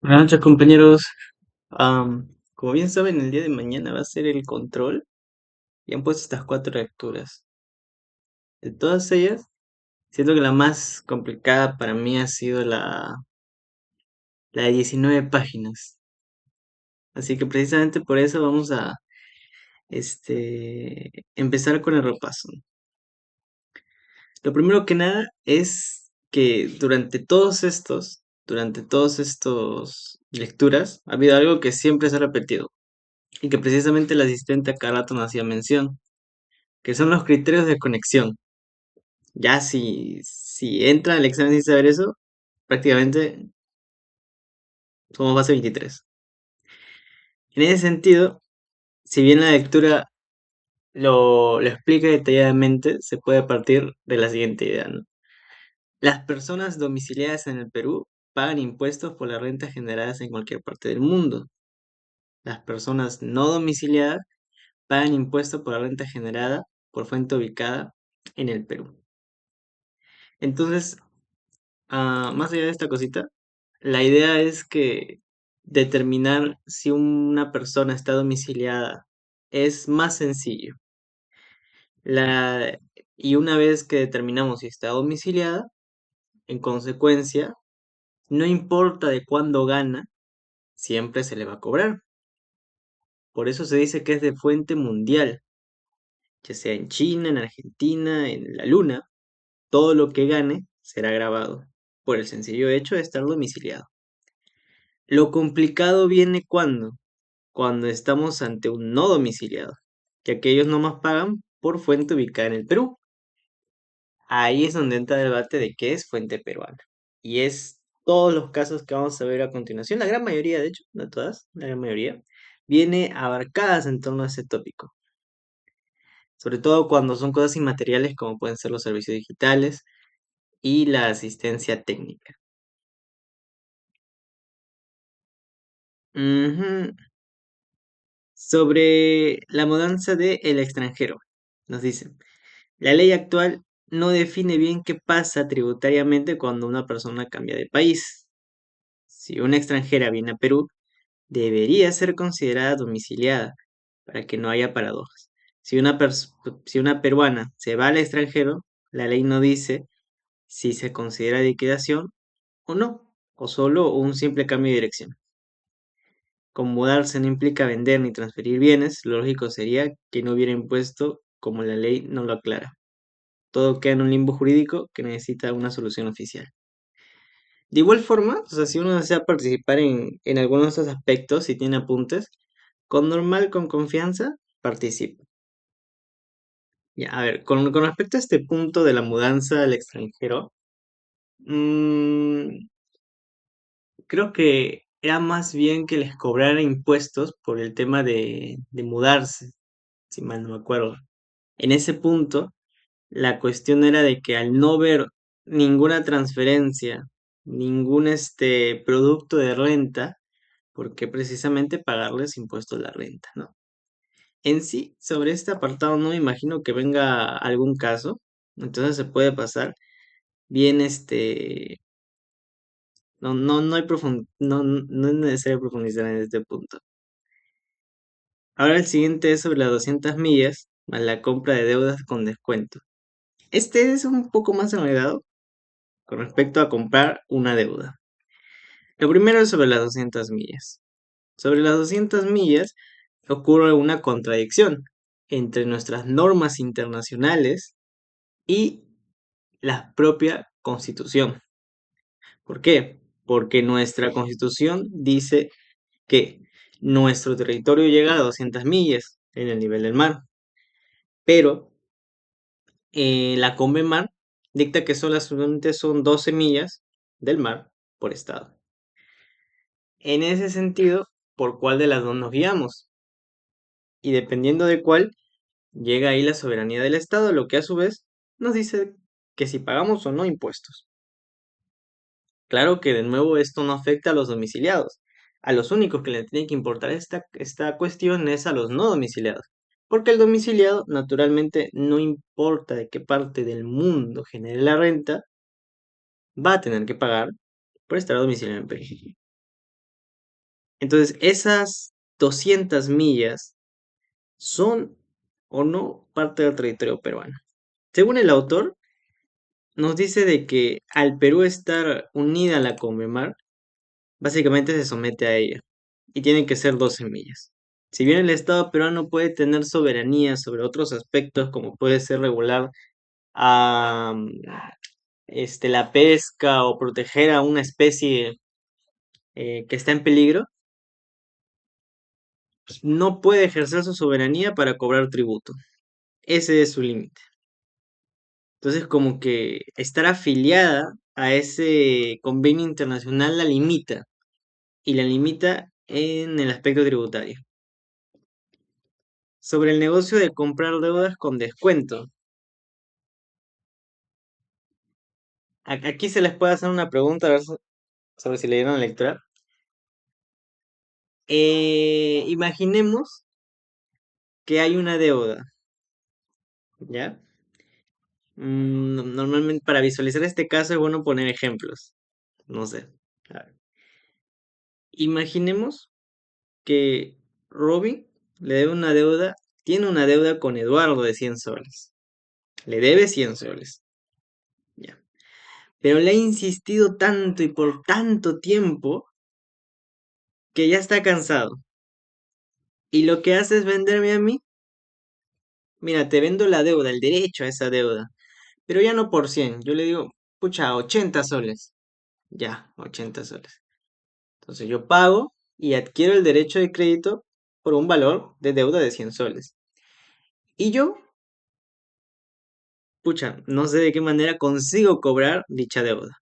Buenas noches, compañeros. Como bien saben, el día de mañana va a ser el control y han puesto estas cuatro lecturas. De todas ellas, siento que la más complicada para mí ha sido la de 19 páginas. Así que precisamente por eso vamos a empezar con el repaso. Lo primero que nada es que durante todos estos lecturas, ha habido algo que siempre se ha repetido y que precisamente el asistente a cada rato nos hacía mención, que son los criterios de conexión. Ya si entra el examen sin saber eso, prácticamente somos base 23. En ese sentido, si bien la lectura lo explica detalladamente, se puede partir de la siguiente idea, ¿no? Las personas domiciliadas en el Perú pagan impuestos por las rentas generadas en cualquier parte del mundo. Las personas no domiciliadas pagan impuestos por la renta generada por fuente ubicada en el Perú. Entonces, más allá de esta cosita, la idea es que determinar si una persona está domiciliada es más sencillo. La, y una vez que determinamos si está domiciliada, en consecuencia, no importa de cuándo gana, siempre se le va a cobrar. Por eso se dice que es de fuente mundial, ya sea en China, en Argentina, en la Luna, todo lo que gane será grabado, por el sencillo hecho de estar domiciliado. Lo complicado viene cuando estamos ante un no domiciliado, ya que ellos nomás pagan por fuente ubicada en el Perú. Ahí es donde entra el debate de qué es fuente peruana. Y es todos los casos que vamos a ver a continuación, la gran mayoría, de hecho, no todas, la gran mayoría, viene abarcadas en torno a ese tópico. Sobre todo cuando son cosas inmateriales como pueden ser los servicios digitales y la asistencia técnica. Ujú. Sobre la mudanza del extranjero, nos dicen. La ley actual no define bien qué pasa tributariamente cuando una persona cambia de país. Si una extranjera viene a Perú, debería ser considerada domiciliada para que no haya paradojas. Si una peruana se va al extranjero, la ley no dice si se considera liquidación o no, o solo un simple cambio de dirección. Como mudarse no implica vender ni transferir bienes, lo lógico sería que no hubiera impuesto como la ley no lo aclara. Todo queda en un limbo jurídico que necesita una solución oficial. De igual forma, o sea, si uno desea participar en algunos de estos aspectos, si tiene apuntes, con confianza, participa. Ya, a ver, con respecto a este punto de la mudanza al extranjero, mm, creo que era más bien que les cobrara impuestos por el tema de mudarse, si mal no me acuerdo. En ese punto, la cuestión era de que al no ver ninguna transferencia, ningún producto de renta, ¿por qué precisamente pagarles impuestos a la renta, no? En sí, sobre este apartado no me imagino que venga algún caso, entonces se puede pasar bien, no es necesario profundizar en este punto. Ahora el siguiente es sobre las 200 millas más la compra de deudas con descuento. Este es un poco más enredado con respecto a comprar una deuda. Lo primero es sobre las 200 millas. Sobre las 200 millas ocurre una contradicción entre nuestras normas internacionales y la propia Constitución. ¿Por qué? Porque nuestra Constitución dice que nuestro territorio llega a 200 millas en el nivel del mar, pero la Convemar dicta que solamente son 12 millas del mar por estado. En ese sentido, ¿por cuál de las dos nos guiamos? Y dependiendo de cuál, llega ahí la soberanía del Estado, lo que a su vez nos dice que si pagamos o no impuestos. Claro que de nuevo esto no afecta a los domiciliados. A los únicos que le tiene que importar esta cuestión es a los no domiciliados. Porque el domiciliado, naturalmente, no importa de qué parte del mundo genere la renta, va a tener que pagar por estar domiciliado en Perú. Entonces, esas 200 millas son o no parte del territorio peruano. Según el autor, nos dice de que al Perú estar unida a la Conmemar, básicamente se somete a ella y tienen que ser 12 millas. Si bien el Estado peruano puede tener soberanía sobre otros aspectos, como puede ser regular a la pesca o proteger a una especie que está en peligro, pues, no puede ejercer su soberanía para cobrar tributo. Ese es su límite. Entonces, como que estar afiliada a ese convenio internacional la limita, y la limita en el aspecto tributario. Sobre el negocio de comprar deudas con descuento. Aquí se les puede hacer una pregunta, a ver sobre si leyeron la lectura. Imaginemos que hay una deuda, ¿ya? Normalmente para visualizar este caso es bueno poner ejemplos. No sé. A ver. Imaginemos que Robin le debe una deuda, tiene una deuda con Eduardo de 100 soles. Le debe 100 soles. Ya. Pero le ha insistido tanto y por tanto tiempo que ya está cansado. Y lo que hace es venderme a mí. Mira, te vendo la deuda, el derecho a esa deuda. Pero ya no por 100. Yo le digo, pucha, 80 soles. Ya, 80 soles. Entonces yo pago y adquiero el derecho de crédito por un valor de deuda de 100 soles. Y yo, pucha, no sé de qué manera consigo cobrar dicha deuda.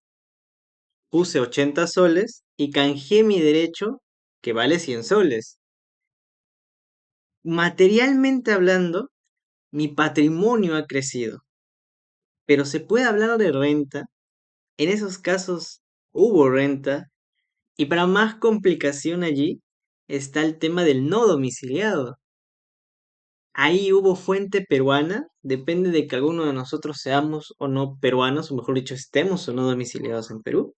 Puse 80 soles y canjeé mi derecho que vale 100 soles. Materialmente hablando, mi patrimonio ha crecido, pero se puede hablar de renta. En esos casos hubo renta y para más complicación allí está el tema del no domiciliado. Ahí hubo fuente peruana, depende de que alguno de nosotros seamos o no peruanos, o mejor dicho, estemos o no domiciliados en Perú.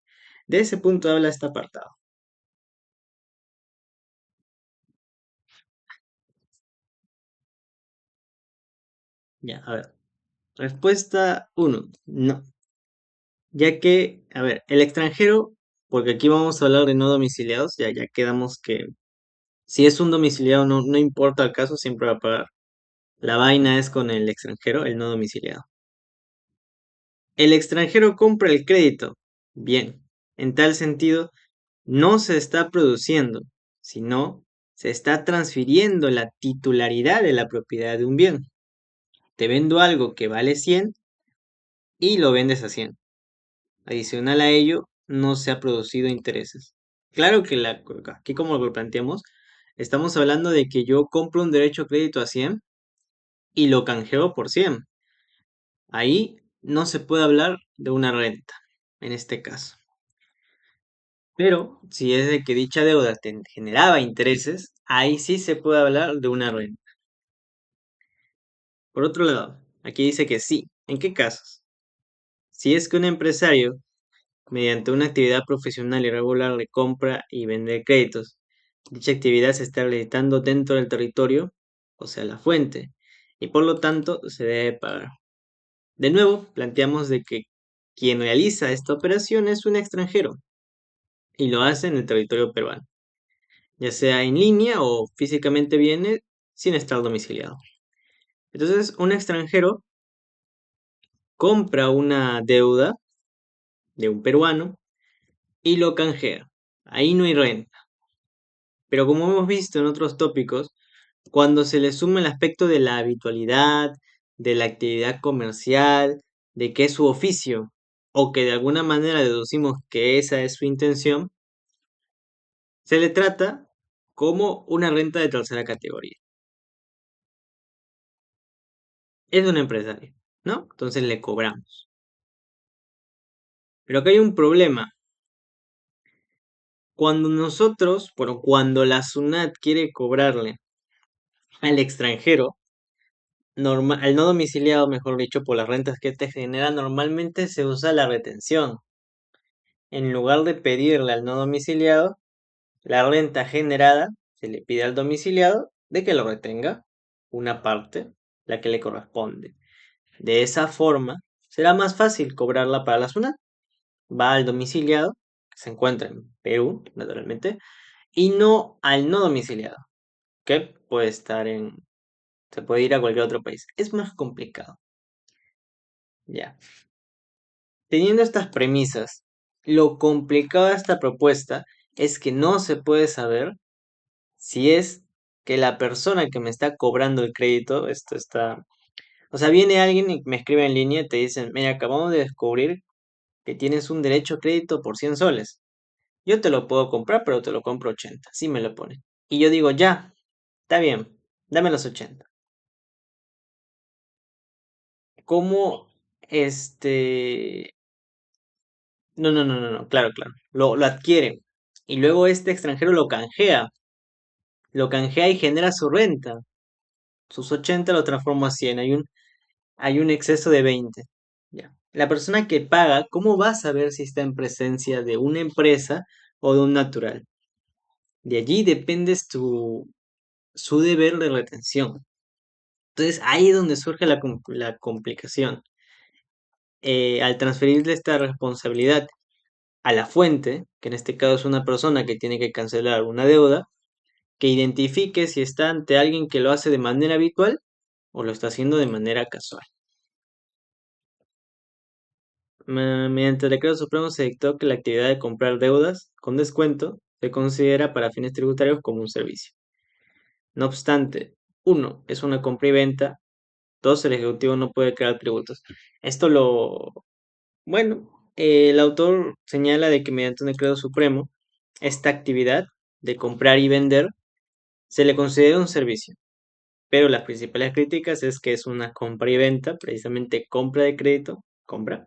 De ese punto habla este apartado. Ya, a ver. Respuesta uno, no. Ya que, a ver, el extranjero, porque aquí vamos a hablar de no domiciliados, ya quedamos que si es un domiciliado no importa el caso, siempre va a pagar. La vaina es con el extranjero, el no domiciliado. El extranjero compra el crédito. Bien, en tal sentido, no se está produciendo, sino se está transfiriendo la titularidad de la propiedad de un bien. Te vendo algo que vale 100 y lo vendes a 100. Adicional a ello, no se ha producido intereses. Claro que aquí como lo planteamos, estamos hablando de que yo compro un derecho a crédito a 100 y lo canjeo por 100. Ahí no se puede hablar de una renta, en este caso. Pero si es de que dicha deuda generaba intereses, ahí sí se puede hablar de una renta. Por otro lado, aquí dice que sí. ¿En qué casos? Si es que un empresario, mediante una actividad profesional y regular de compra y vender créditos, dicha actividad se está realizando dentro del territorio, o sea, la fuente, y por lo tanto se debe pagar. De nuevo, planteamos de que quien realiza esta operación es un extranjero y lo hace en el territorio peruano, ya sea en línea o físicamente viene sin estar domiciliado. Entonces, un extranjero compra una deuda de un peruano y lo canjea. Ahí no hay renta. Pero como hemos visto en otros tópicos, cuando se le suma el aspecto de la habitualidad, de la actividad comercial, de que es su oficio, o que de alguna manera deducimos que esa es su intención, se le trata como una renta de tercera categoría. Es un empresario, ¿no? Entonces le cobramos. Pero acá hay un problema. Cuando nosotros, bueno, cuando la SUNAT quiere cobrarle al extranjero, al no domiciliado, mejor dicho, por las rentas que te genera, normalmente se usa la retención. En lugar de pedirle al no domiciliado, La renta generada se le pide al domiciliado de que lo retenga una parte, la que le corresponde. De esa forma, será más fácil cobrarla para la SUNAT. Va al domiciliado, que se encuentra en Perú, naturalmente, y no al no domiciliado, que puede estar se puede ir a cualquier otro país. Es más complicado. Ya. Teniendo estas premisas, lo complicado de esta propuesta es que no se puede saber si es que la persona que me está cobrando el crédito, esto está, o sea, viene alguien y me escribe en línea y te dicen, mira, acabamos de descubrir que tienes un derecho a crédito por 100 soles. Yo te lo puedo comprar, pero te lo compro 80, así me lo ponen. Y yo digo, ya, está bien, dame los 80. ¿Cómo, este, no, claro, claro, lo adquiere. Y luego este extranjero lo canjea y genera su renta. Sus 80 lo transforma a 100. Hay un exceso de 20. Ya. La persona que paga, ¿cómo va a saber si está en presencia de una empresa o de un natural? De allí depende su deber de retención. Entonces ahí es donde surge la complicación. Al transferirle esta responsabilidad a la fuente, que en este caso es una persona que tiene que cancelar una deuda, que identifique si está ante alguien que lo hace de manera habitual o lo está haciendo de manera casual. Mediante el decreto supremo se dictó que la actividad de comprar deudas con descuento se considera para fines tributarios como un servicio. No obstante, uno, es una compra y venta. Dos, el ejecutivo no puede crear tributos. Bueno, el autor señala de que mediante un decreto supremo, esta actividad de comprar y vender se le considera un servicio. Pero las principales críticas es que es una compra y venta, precisamente compra de crédito, compra.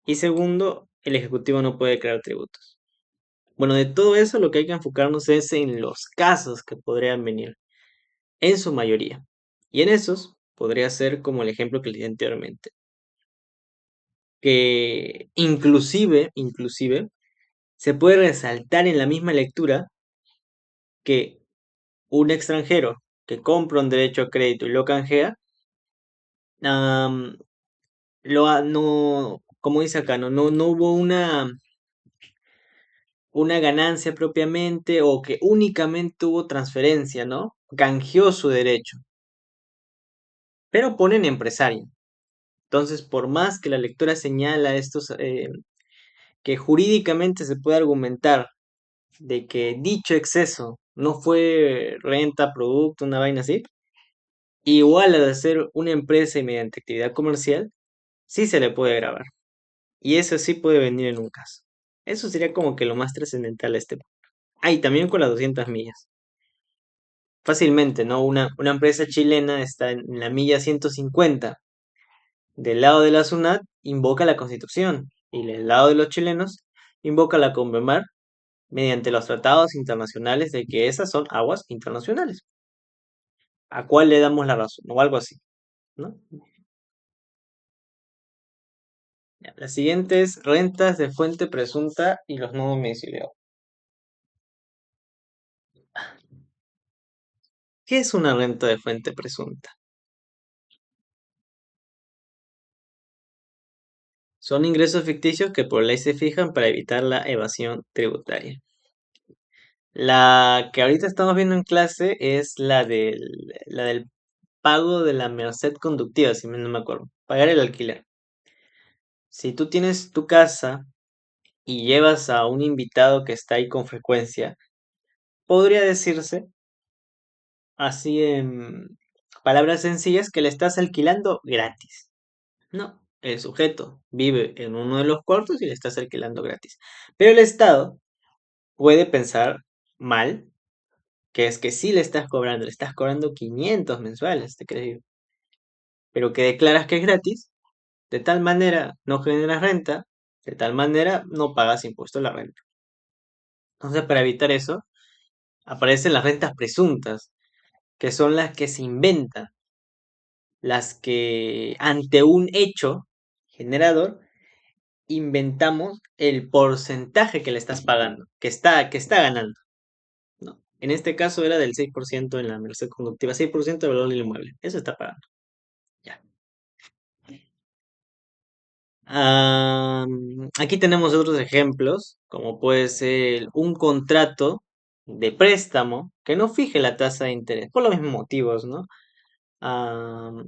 Y segundo, el ejecutivo no puede crear tributos. Bueno, de todo eso lo que hay que enfocarnos es en los casos que podrían venir, en su mayoría. Y en esos podría ser como el ejemplo que le di anteriormente, que inclusive, se puede resaltar en la misma lectura que un extranjero que compra un derecho a crédito y lo canjea, am, no, como dice acá, no hubo una ganancia propiamente o que únicamente hubo transferencia, ¿no? Canjeó su derecho, pero ponen empresario. Entonces, por más que la lectura señala que jurídicamente se puede argumentar de que dicho exceso no fue renta, producto, una vaina así, igual al ser una empresa y mediante actividad comercial, sí se le puede grabar. Y eso sí puede venir en un caso. Eso sería como que lo más trascendental a este punto. Ah, y también con las 200 millas. Fácilmente, ¿no? Una empresa chilena está en la milla 150. Del lado de la SUNAT invoca la Constitución y del lado de los chilenos invoca la CONVEMAR mediante los tratados internacionales de que esas son aguas internacionales. ¿A cuál le damos la razón? O algo así, ¿no? Ya, la siguiente es rentas de fuente presunta y los no domiciliados. ¿Qué es una renta de fuente presunta? Son ingresos ficticios que por ley se fijan para evitar la evasión tributaria. La que ahorita estamos viendo en clase es la del pago de la merced conductiva, si no me acuerdo. Pagar el alquiler. Si tú tienes tu casa y llevas a un invitado que está ahí con frecuencia, podría decirse, así en palabras sencillas, que le estás alquilando gratis. No, el sujeto vive en uno de los cuartos y le estás alquilando gratis. Pero el Estado puede pensar mal, que es que sí le estás cobrando 500 mensuales, te crees, pero que declaras que es gratis, de tal manera no generas renta, de tal manera no pagas impuesto a la renta. Entonces, para evitar eso, aparecen las rentas presuntas, que son las que se inventan, las que ante un hecho generador inventamos el porcentaje que le estás pagando, que está ganando. En este caso era del 6% en la merced conductiva, 6% del valor del inmueble. Eso está pagando. Ya. Aquí tenemos otros ejemplos, como puede ser un contrato de préstamo que no fije la tasa de interés, por los mismos motivos, ¿no?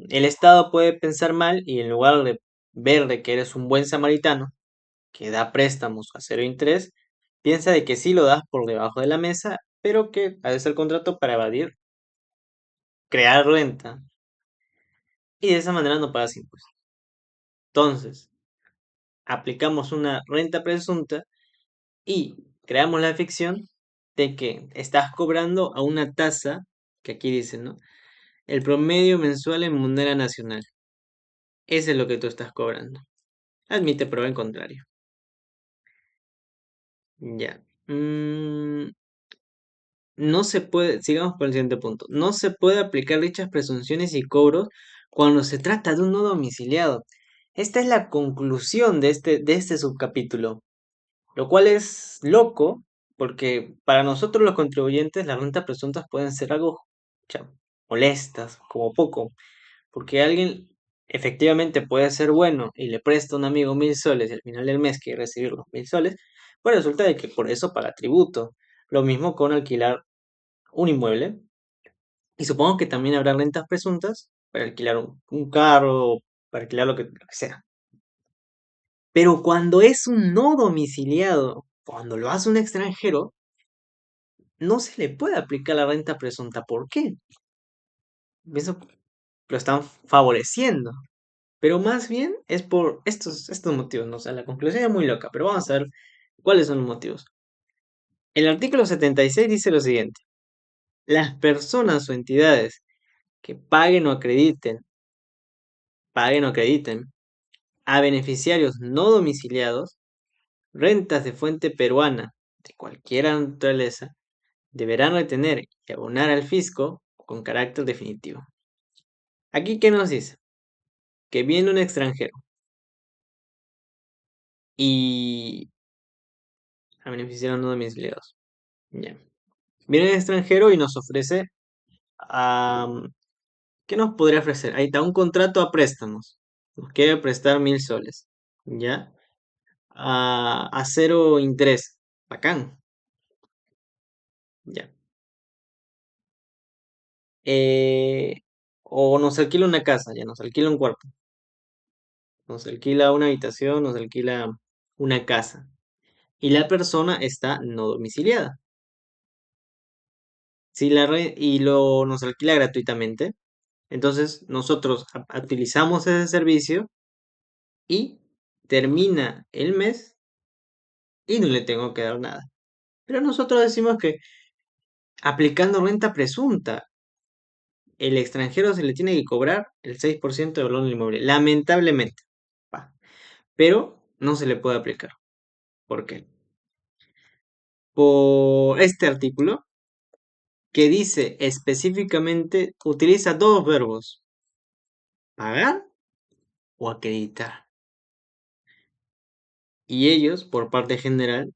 El Estado puede pensar mal y en lugar de ver de que eres un buen samaritano que da préstamos a cero interés, piensa de que sí lo das por debajo de la mesa, pero que haces el contrato para evadir, crear renta y de esa manera no pagas impuestos. Entonces, aplicamos una renta presunta y creamos la ficción de que estás cobrando a una tasa, que aquí dice, ¿no? El promedio mensual en moneda nacional. Ese es lo que tú estás cobrando. Admite prueba en contrario. Ya. No se puede, sigamos por el siguiente punto. No se puede aplicar dichas presunciones y cobros cuando se trata de un no domiciliado. Esta es la conclusión de este subcapítulo, lo cual es loco porque para nosotros los contribuyentes las rentas presuntas pueden ser algo cha, molestas, como poco, porque alguien efectivamente puede ser bueno y le presta a un amigo 1.000 soles y al final del mes quiere recibir los 1.000 soles, pues resulta de que por eso paga tributo. Lo mismo con alquilar un inmueble y supongo que también habrá rentas presuntas para alquilar un carro, para alquilar lo que sea. Pero cuando es un no domiciliado, cuando lo hace un extranjero, no se le puede aplicar la renta presunta. ¿Por qué? Eso lo están favoreciendo. Pero más bien es por estos motivos, ¿no? O sea, la conclusión es muy loca, pero vamos a ver cuáles son los motivos. El artículo 76 dice lo siguiente. Las personas o entidades que paguen o acrediten a beneficiarios no domiciliados rentas de fuente peruana de cualquier naturaleza deberán retener y abonar al fisco con carácter definitivo. Aquí, ¿qué nos dice? Que viene un extranjero y a beneficiarios no domiciliados. Ya. Viene un extranjero y nos ofrece, am, ¿qué nos podría ofrecer? Ahí está, un contrato a préstamos. Nos quiere prestar 1.000 soles. ¿Ya? A cero interés. Bacán. Ya. Eh, o nos alquila una casa, ya nos alquila un cuarto, nos alquila una habitación, nos alquila una casa. Y la persona está no domiciliada. Si nos alquila gratuitamente, entonces nosotros utilizamos ese servicio y termina el mes y no le tengo que dar nada. Pero nosotros decimos que aplicando renta presunta, el extranjero se le tiene que cobrar el 6% del valor del inmueble. Lamentablemente. Pa. Pero no se le puede aplicar. ¿Por qué? Por este artículo que dice específicamente, utiliza dos verbos, pagar o acreditar. Y ellos, por parte general,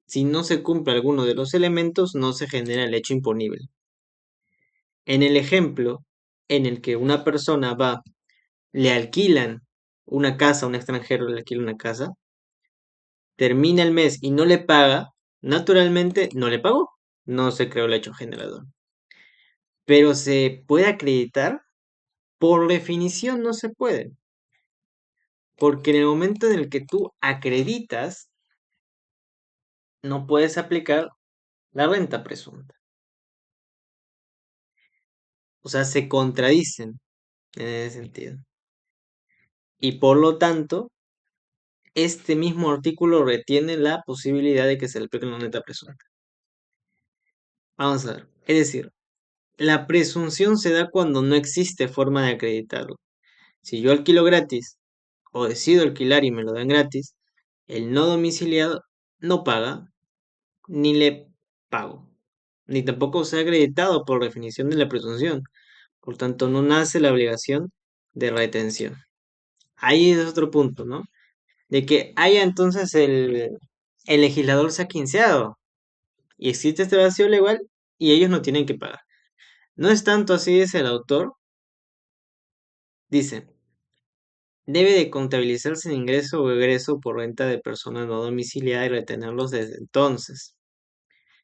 si no se cumple alguno de los elementos, no se genera el hecho imponible. En el ejemplo en el que una persona va, le alquilan una casa, a un extranjero le alquila una casa, termina el mes y no le paga, naturalmente no le pagó, no se creó el hecho generador. Pero se puede acreditar, por definición no se puede, porque en el momento en el que tú acreditas, no puedes aplicar la renta presunta. O sea, se contradicen en ese sentido. Y por lo tanto, este mismo artículo retiene la posibilidad de que se le aplique la renta presunta. Vamos a ver. Es decir, la presunción se da cuando no existe forma de acreditarlo. Si yo alquilo gratis o decido alquilar y me lo dan gratis, el no domiciliado no paga ni le pago, ni tampoco se ha acreditado por definición de la presunción. Por tanto, no nace la obligación de retención. Ahí es otro punto, ¿no? De que haya entonces el legislador se ha quinceado y existe este vacío legal y ellos no tienen que pagar. No es tanto así, dice el autor, dice, debe de contabilizarse el ingreso o egreso por renta de persona no domiciliada y retenerlos desde entonces.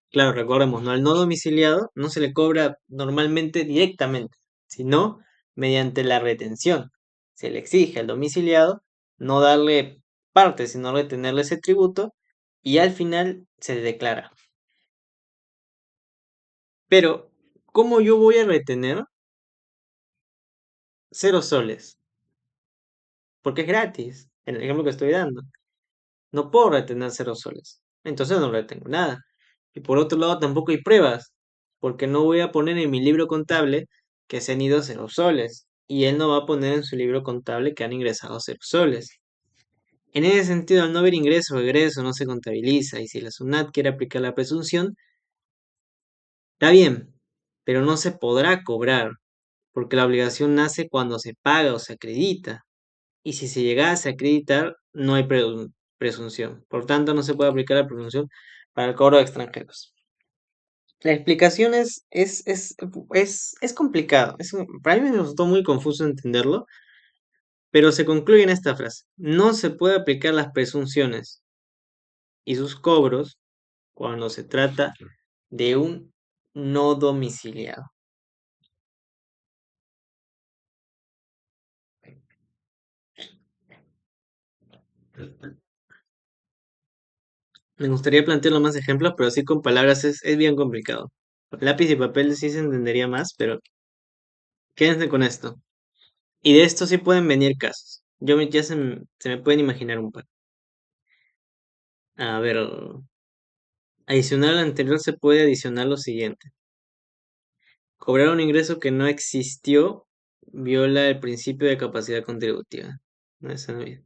Claro, recordemos, ¿no? Al no domiciliado no se le cobra normalmente directamente, sino mediante la retención. Se le exige al domiciliado no darle parte, sino retenerle ese tributo y al final se le declara. Pero, ¿cómo yo voy a retener 0 soles? Porque es gratis, en el ejemplo que estoy dando. No puedo retener 0 soles. Entonces no retengo nada. Y por otro lado, tampoco hay pruebas, porque no voy a poner en mi libro contable que se han ido 0 soles. Y él no va a poner en su libro contable que han ingresado 0 soles. En ese sentido, al no haber ingreso o egreso, no se contabiliza. Y si la SUNAT quiere aplicar la presunción, está bien, pero no se podrá cobrar, porque la obligación nace cuando se paga o se acredita. Y si se llegase a acreditar, no hay presunción. Por tanto, no se puede aplicar la presunción para el cobro de extranjeros. La explicación es complicado. Para mí me resultó muy confuso entenderlo, pero se concluye en esta frase. No se puede aplicar las presunciones y sus cobros cuando se trata de un no domiciliado. Me gustaría plantearlo más ejemplos, pero así con palabras es bien complicado. Lápiz y papel sí se entendería más, pero quédense con esto. Y de esto sí pueden venir casos. Ya se me pueden imaginar un par. A ver, adicional al anterior se puede adicionar lo siguiente. Cobrar un ingreso que no existió viola el principio de capacidad contributiva. No, eso no es.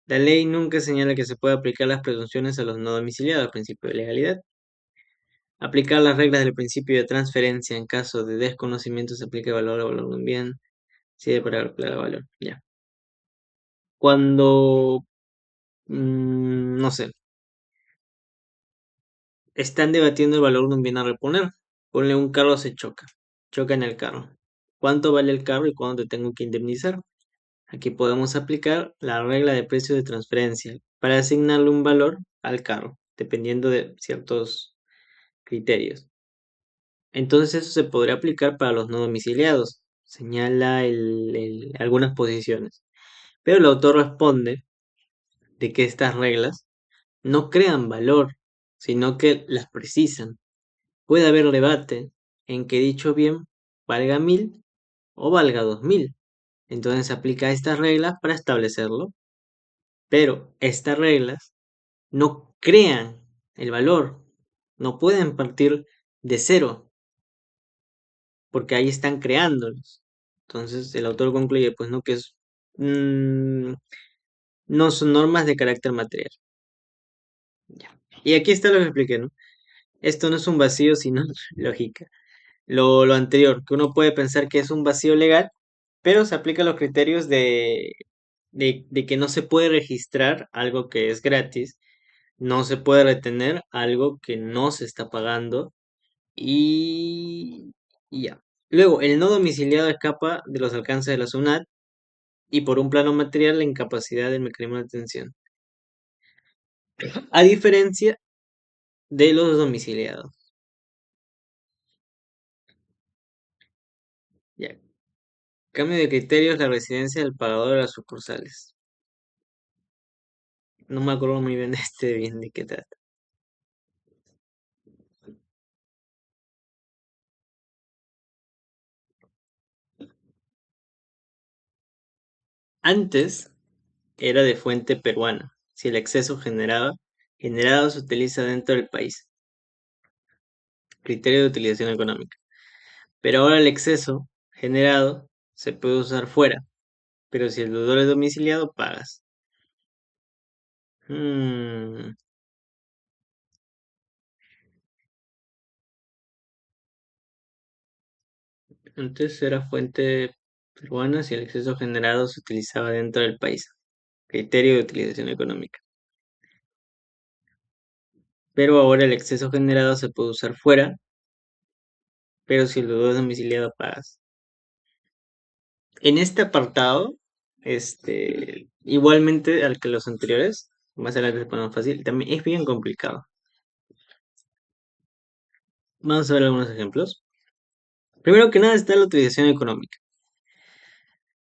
La ley nunca señala que se puede aplicar las presunciones a los no domiciliados, principio de legalidad. Aplicar las reglas del principio de transferencia en caso de desconocimiento se aplica el valor o valor de un bien. Sí, para calcular el valor. Ya. Cuando, no sé, están debatiendo el valor de un bien a reponer. Ponle un carro se choca. Choca en el carro. ¿Cuánto vale el carro y cuándo te tengo que indemnizar? Aquí podemos aplicar la regla de precio de transferencia para asignarle un valor al carro, dependiendo de ciertos criterios. Entonces eso se podría aplicar para los no domiciliados. Señala algunas posiciones. Pero el autor responde de que estas reglas no crean valor, sino que las precisan. Puede haber debate en que dicho bien valga 1000 o valga 2000. Entonces se aplica estas reglas para establecerlo, pero estas reglas no crean el valor, no pueden partir de cero, porque ahí están creándolos. Entonces el autor concluye, pues no, mm, no son normas de carácter material. Ya. Y aquí está lo que expliqué, ¿no? Esto no es un vacío, sino lógica. Lo anterior, que uno puede pensar que es un vacío legal, pero se aplican los criterios de que no se puede registrar algo que es gratis, no se puede retener algo que no se está pagando y, y ya. Luego, el no domiciliado escapa de los alcances de la SUNAT y por un plano material la incapacidad del mecanismo de atención, a diferencia de los domiciliados. Ya. Cambio de criterios, la residencia del pagador de las sucursales. No me acuerdo muy bien de bien de qué trata. Antes era de fuente peruana. Si el exceso generado se utiliza dentro del país. Criterio de utilización económica. Pero ahora el exceso generado se puede usar fuera. Pero si el deudor es domiciliado, pagas. Mm, Antes era fuente peruana si el exceso generado se utilizaba dentro del país. Criterio de utilización económica. Pero ahora el exceso generado se puede usar fuera pero si el deudor es domiciliado pagas. En este apartado, igualmente al que los anteriores, más adelante se pone más fácil, también es bien complicado. Vamos a ver algunos ejemplos. Primero que nada está la utilización económica.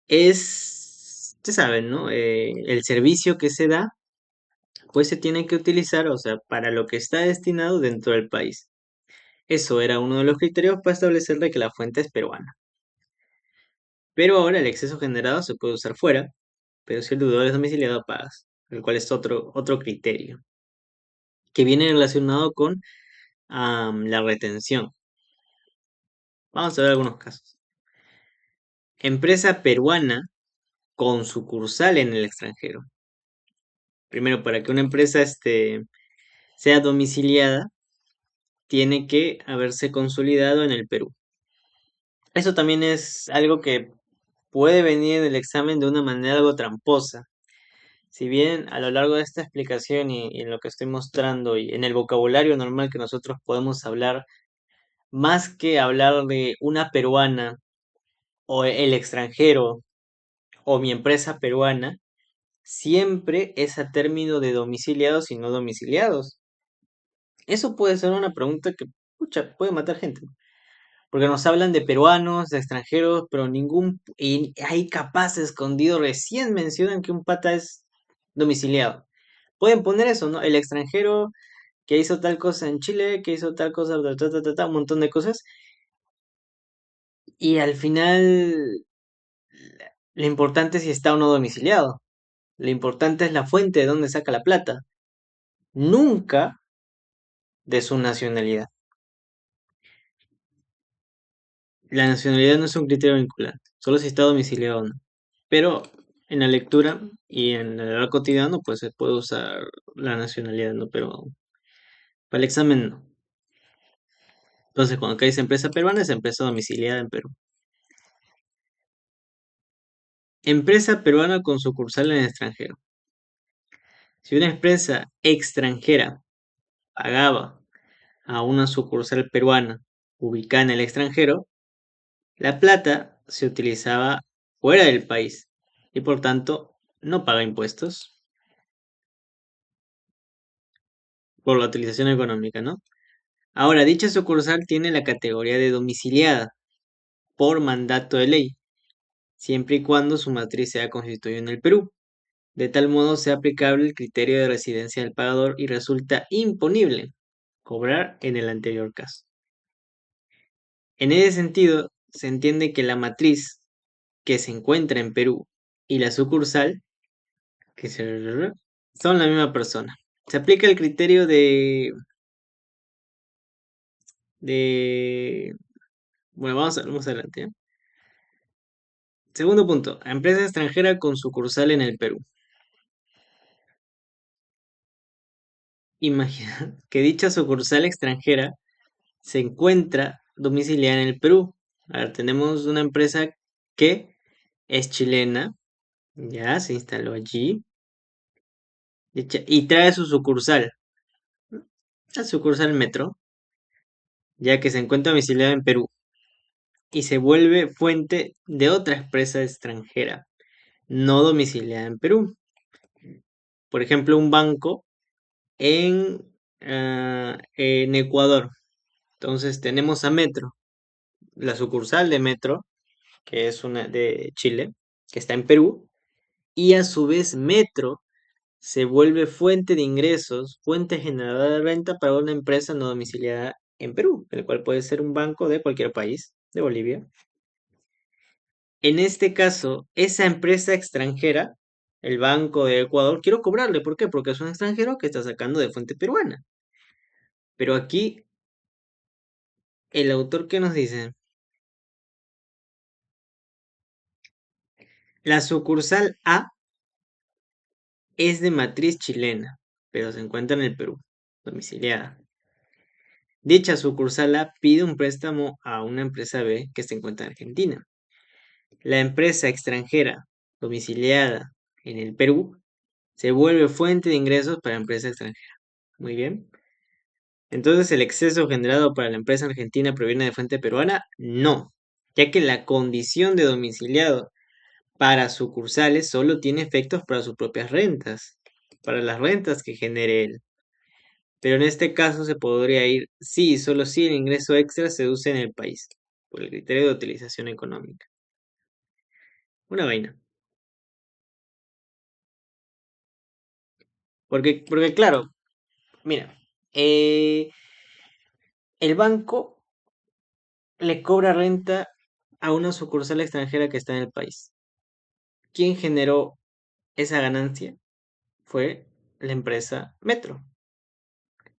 Ustedes saben, ¿no? El servicio que se da, pues se tiene que utilizar, o sea, para lo que está destinado dentro del país. Eso era uno de los criterios para establecer de que la fuente es peruana. Pero ahora el exceso generado se puede usar fuera, pero si el deudor es domiciliado pagas, el cual es otro criterio, que viene relacionado con la retención. Vamos a ver algunos casos. Empresa peruana con sucursal en el extranjero. Primero, para que una empresa sea domiciliada, tiene que haberse consolidado en el Perú. Eso también es algo que puede venir en el examen de una manera algo tramposa. Si bien a lo largo de esta explicación y en lo que estoy mostrando y en el vocabulario normal que nosotros podemos hablar, más que hablar de una peruana o el extranjero o mi empresa peruana, siempre es a término de domiciliados y no domiciliados. Eso puede ser una pregunta que, pucha, puede matar gente, ¿no? Porque nos hablan de peruanos, de extranjeros, pero y ahí capaz escondido recién mencionan que un pata es domiciliado. Pueden poner eso, ¿no? El extranjero que hizo tal cosa en Chile, que hizo tal cosa, un montón de cosas. Y al final, lo importante es si está o no domiciliado. Lo importante es la fuente de donde saca la plata, nunca de su nacionalidad. La nacionalidad no es un criterio vinculante, solo si está domiciliado o no. Pero en la lectura y en el hablar cotidiano, pues se puede usar la nacionalidad, ¿no? Pero para el examen no. Entonces, cuando acá dice empresa peruana, es empresa domiciliada en Perú. Empresa peruana con sucursal en el extranjero. Si una empresa extranjera pagaba a una sucursal peruana ubicada en el extranjero, la plata se utilizaba fuera del país y por tanto no paga impuestos por la utilización económica, ¿no? Ahora, dicha sucursal tiene la categoría de domiciliada por mandato de ley, siempre y cuando su matriz sea constituida en el Perú. De tal modo sea aplicable el criterio de residencia del pagador y resulta imponible cobrar en el anterior caso. En ese sentido, se entiende que la matriz que se encuentra en Perú y la sucursal que son la misma persona. Se aplica el criterio de bueno, vamos adelante, ¿eh? Segundo punto, empresa extranjera con sucursal en el Perú. Imagina que dicha sucursal extranjera se encuentra domiciliada en el Perú. A ver, tenemos una empresa que es chilena, ya se instaló allí y trae su sucursal, la sucursal Metro, ya que se encuentra domiciliada en Perú y se vuelve fuente de otra empresa extranjera, no domiciliada en Perú. Por ejemplo, un banco en Ecuador. Entonces tenemos a Metro, la sucursal de Metro, que es una de Chile, que está en Perú, y a su vez Metro se vuelve fuente de ingresos, fuente generadora de renta para una empresa no domiciliada en Perú, el cual puede ser un banco de cualquier país, de Bolivia. En este caso, esa empresa extranjera, el Banco de Ecuador, quiero cobrarle. ¿Por qué? Porque es un extranjero que está sacando de fuente peruana. Pero aquí, el autor que nos dice, la sucursal A es de matriz chilena, pero se encuentra en el Perú, domiciliada. Dicha sucursal A pide un préstamo a una empresa B que se encuentra en Argentina. La empresa extranjera, domiciliada en el Perú, se vuelve fuente de ingresos para la empresa extranjera. Muy bien. Entonces, ¿el exceso generado para la empresa argentina proviene de fuente peruana? No, ya que la condición de domiciliado para sucursales solo tiene efectos para sus propias rentas, para las rentas que genere él. Pero en este caso se podría ir sí, solo si el ingreso extra se deduce en el país, por el criterio de utilización económica. Una vaina. Porque claro, mira, eh, el banco le cobra renta a una sucursal extranjera que está en el país. ¿Quién generó esa ganancia? Fue la empresa Metro.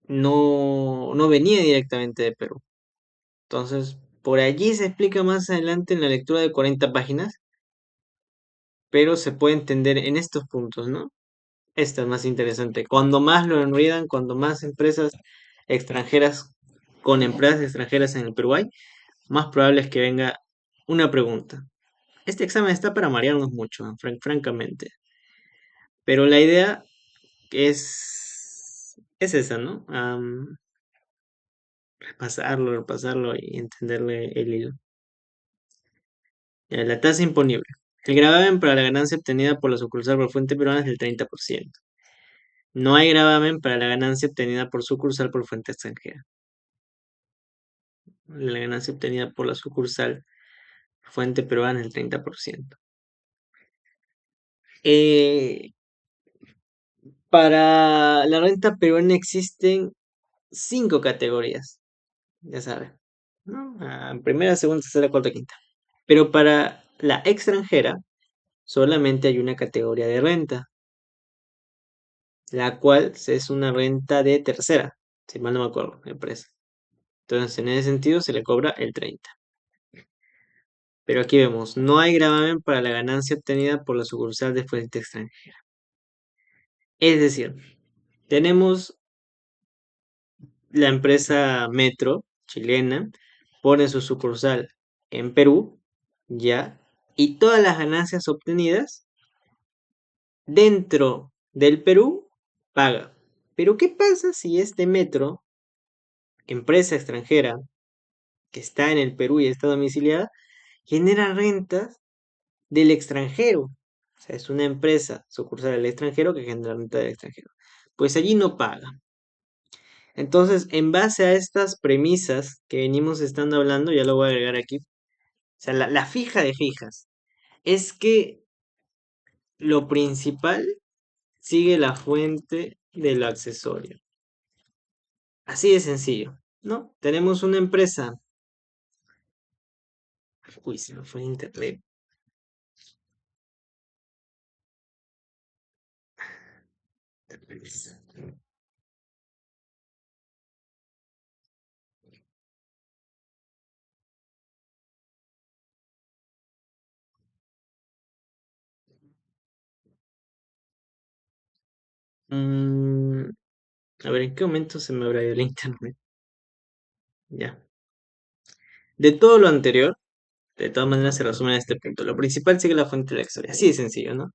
No venía directamente de Perú. Entonces, por allí se explica más adelante en la lectura de 40 páginas, pero se puede entender en estos puntos, ¿no? Esta es más interesante. Cuando más lo enredan, cuando más empresas extranjeras con empresas extranjeras en el Perú hay, más probable es que venga una pregunta. Este examen está para marearnos mucho, francamente. Pero la idea es esa, ¿no? Repasarlo y entenderle el hilo. Ya, la tasa imponible. El gravamen para la ganancia obtenida por la sucursal por fuente peruana es del 30%. No hay gravamen para la ganancia obtenida por sucursal por fuente extranjera. La ganancia obtenida por la sucursal fuente peruana es del 30%. Eh, para la renta peruana existen 5 categorías, ya saben, ¿no? Primera, segunda, tercera, cuarta, quinta. Pero para la extranjera solamente hay una categoría de renta, la cual es una renta de tercera, si mal no me acuerdo, empresa. Entonces, en ese sentido se le cobra el 30. Pero aquí vemos, no hay gravamen para la ganancia obtenida por la sucursal de fuente extranjera. Es decir, tenemos la empresa Metro chilena, pone su sucursal en Perú, ya, y todas las ganancias obtenidas dentro del Perú paga. Pero ¿qué pasa si este Metro, empresa extranjera, que está en el Perú y está domiciliada, genera rentas del extranjero? O sea, es una empresa sucursal del extranjero que genera renta del extranjero. Pues allí no paga. Entonces, en base a estas premisas que venimos estando hablando, ya lo voy a agregar aquí. O sea, la fija de fijas es que lo principal sigue la fuente de lo accesorio. Así de sencillo, ¿no? Tenemos una empresa. Uy, se me fue el internet. Mm, a ver, ¿en qué momento se me habrá ido el internet? Ya. De todo lo anterior, de todas maneras se resume en este punto. Lo principal sigue la fuente de la accesoria. Así de sencillo, ¿no?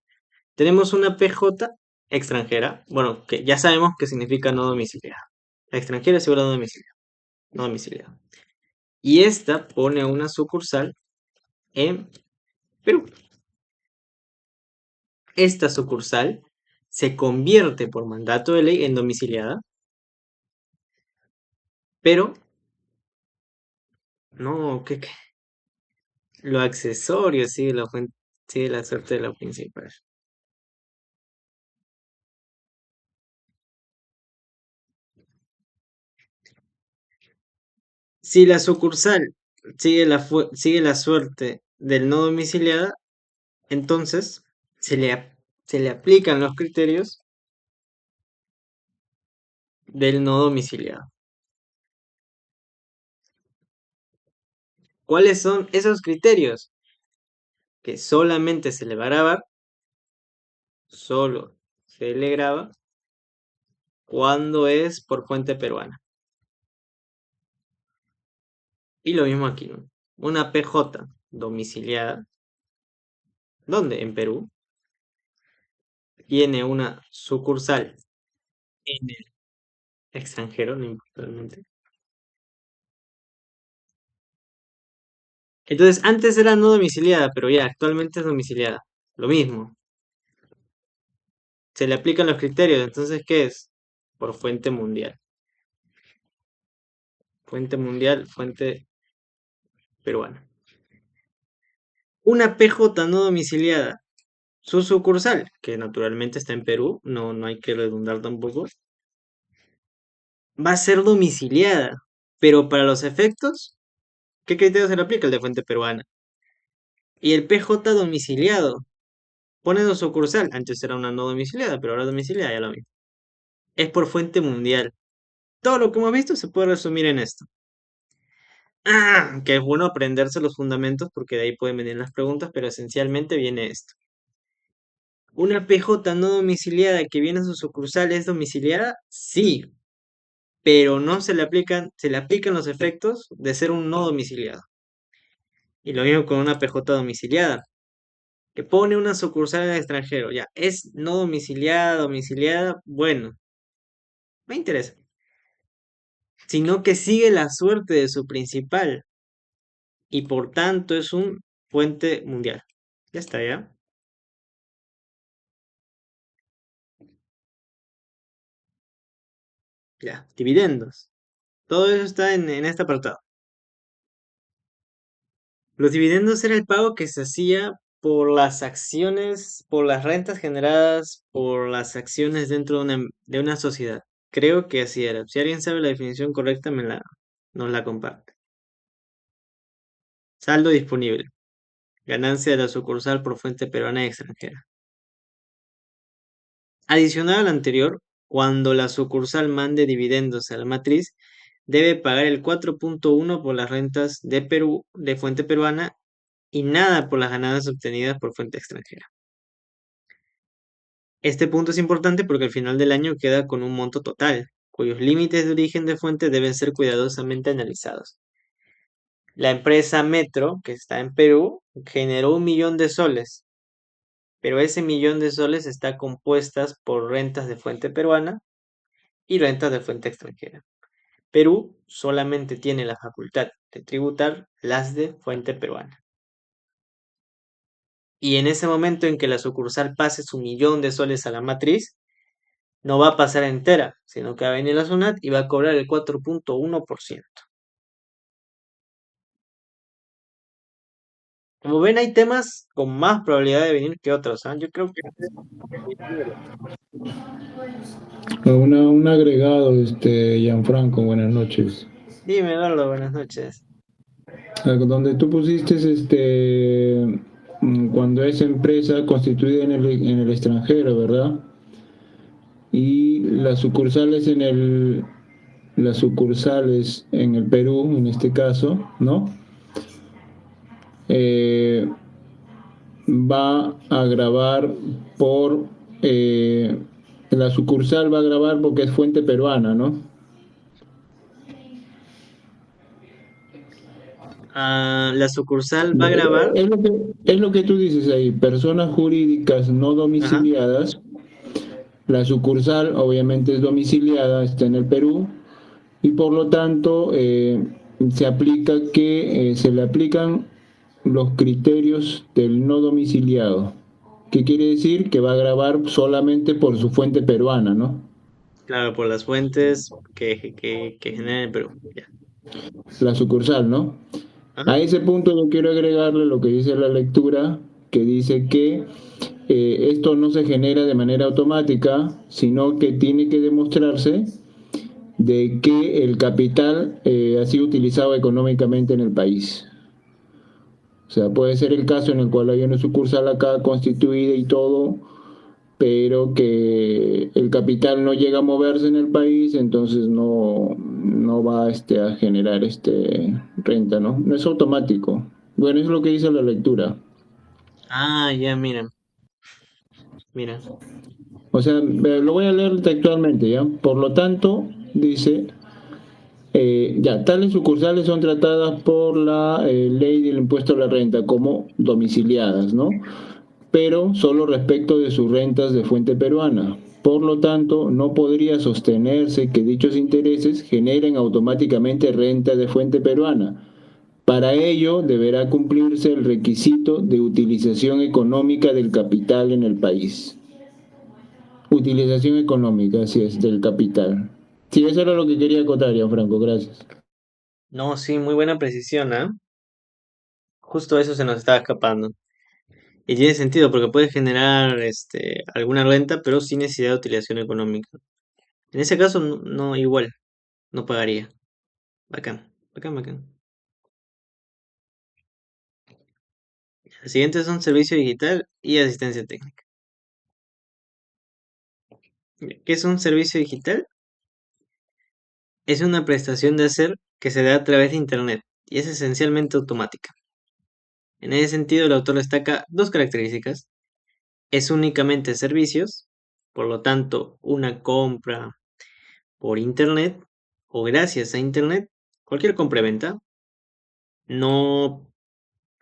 Tenemos una PJ extranjera, bueno, que ya sabemos que significa no domiciliada. La extranjera es igual a no domiciliada, no domiciliada. Y esta pone una sucursal en Perú. Esta sucursal se convierte por mandato de ley en domiciliada, pero no, ¿qué? Lo accesorio sigue la fuente, sigue la suerte de la principal. Si la sucursal sigue la suerte del no domiciliada, entonces se le, se le aplican los criterios del no domiciliado. ¿Cuáles son esos criterios? Que solamente se le va a grabar, solo se le graba cuando es por fuente peruana. Y lo mismo aquí, ¿no? Una PJ domiciliada, ¿dónde? En Perú, tiene una sucursal extranjero, no importa realmente. Entonces, antes era no domiciliada, pero ya actualmente es domiciliada. Lo mismo. Se le aplican los criterios. Entonces, ¿qué es? Por fuente mundial. Fuente mundial, fuente peruana. Una PJ no domiciliada. Su sucursal, que naturalmente está en Perú, no hay que redundar tampoco, va a ser domiciliada. Pero para los efectos, ¿qué criterio se le aplica? El de fuente peruana. Y el PJ domiciliado. Pone su sucursal. Antes era una no domiciliada, pero ahora domiciliada, ya lo mismo. Es por fuente mundial. Todo lo que hemos visto se puede resumir en esto. Que es bueno aprenderse los fundamentos porque de ahí pueden venir las preguntas, pero esencialmente viene esto. ¿Una PJ no domiciliada que viene a su sucursal es domiciliada? Sí, pero no se le aplican los efectos de ser un no domiciliado. Y lo mismo con una PJ domiciliada, que pone una sucursal en el extranjero. Ya, es no domiciliada, domiciliada, bueno, me interesa. Sino que sigue la suerte de su principal y por tanto es un puente mundial. Ya está, ¿ya? Ya, dividendos. Todo eso está en este apartado. Los dividendos era el pago que se hacía por las acciones, por las rentas generadas por las acciones dentro de una sociedad. Creo que así era. Si alguien sabe la definición correcta, nos la comparte. Saldo disponible. Ganancia de la sucursal por fuente peruana y extranjera. Adicional al anterior, cuando la sucursal mande dividendos a la matriz, debe pagar el 4.1 por las rentas de Perú, de fuente peruana, y nada por las ganancias obtenidas por fuente extranjera. Este punto es importante porque al final del año queda con un monto total, cuyos límites de origen de fuente deben ser cuidadosamente analizados. La empresa Metro, que está en Perú, generó 1.000.000 de soles, pero ese 1.000.000 de soles está compuestas por rentas de fuente peruana y rentas de fuente extranjera. Perú solamente tiene la facultad de tributar las de fuente peruana. Y en ese momento en que la sucursal pase su 1.000.000 de soles a la matriz, no va a pasar entera, sino que va a venir la SUNAT y va a cobrar el 4.1%. Como ven, hay temas con más probabilidad de venir que otros, ¿ah? Yo creo que... Un agregado, Gianfranco, buenas noches. Dime, Eduardo, buenas noches. Donde tú pusiste, cuando es empresa constituida en el extranjero, ¿verdad? Y las sucursales en el Perú, en este caso, ¿no? Eh, Va a grabar por, eh, la sucursal va a grabar porque es fuente peruana, ¿no? La sucursal va a grabar. Es lo que tú dices ahí, personas jurídicas no Ajá, domiciliadas, la sucursal obviamente es domiciliada, está en el Perú, y por lo tanto se aplica que se le aplican los criterios del no domiciliado. ¿Qué quiere decir? Que va a grabar solamente por su fuente peruana, ¿no? claro, por las fuentes que generan el Perú. Ya. La sucursal, ¿no? Ajá, A ese punto yo quiero agregarle lo que dice la lectura, que dice que esto no se genera de manera automática, sino que tiene que demostrarse de que el capital ha sido utilizado económicamente en el país. O sea, puede ser el caso en el cual hay una sucursal acá constituida y todo, pero que el capital no llega a moverse en el país, entonces no va a generar renta, ¿no? No es automático. Bueno, es lo que dice la lectura. ya, mira, mira. O sea, lo voy a leer textualmente, ¿ya? Por lo tanto, dice, ya, tales sucursales son tratadas por la ley del impuesto a la renta como domiciliadas, ¿no? Pero solo respecto de sus rentas de fuente peruana. Por lo tanto, no podría sostenerse que dichos intereses generen automáticamente renta de fuente peruana. Para ello, deberá cumplirse el requisito de utilización económica del capital en el país. Utilización económica, así es, del capital. Sí, eso era lo que quería acotar, ya, Franco, gracias. No, sí, muy buena precisión, ¿ah? Justo eso se nos estaba escapando. Y tiene sentido porque puede generar alguna renta, pero sin necesidad de utilización económica. En ese caso, no, igual, no pagaría. Bacán, bacán, bacán. El siguiente son servicio digital y asistencia técnica. ¿Qué es un servicio digital? Es una prestación de hacer que se da a través de Internet y es esencialmente automática. En ese sentido, el autor destaca dos características. Es únicamente servicios, por lo tanto, una compra por Internet o gracias a Internet, cualquier compra-venta no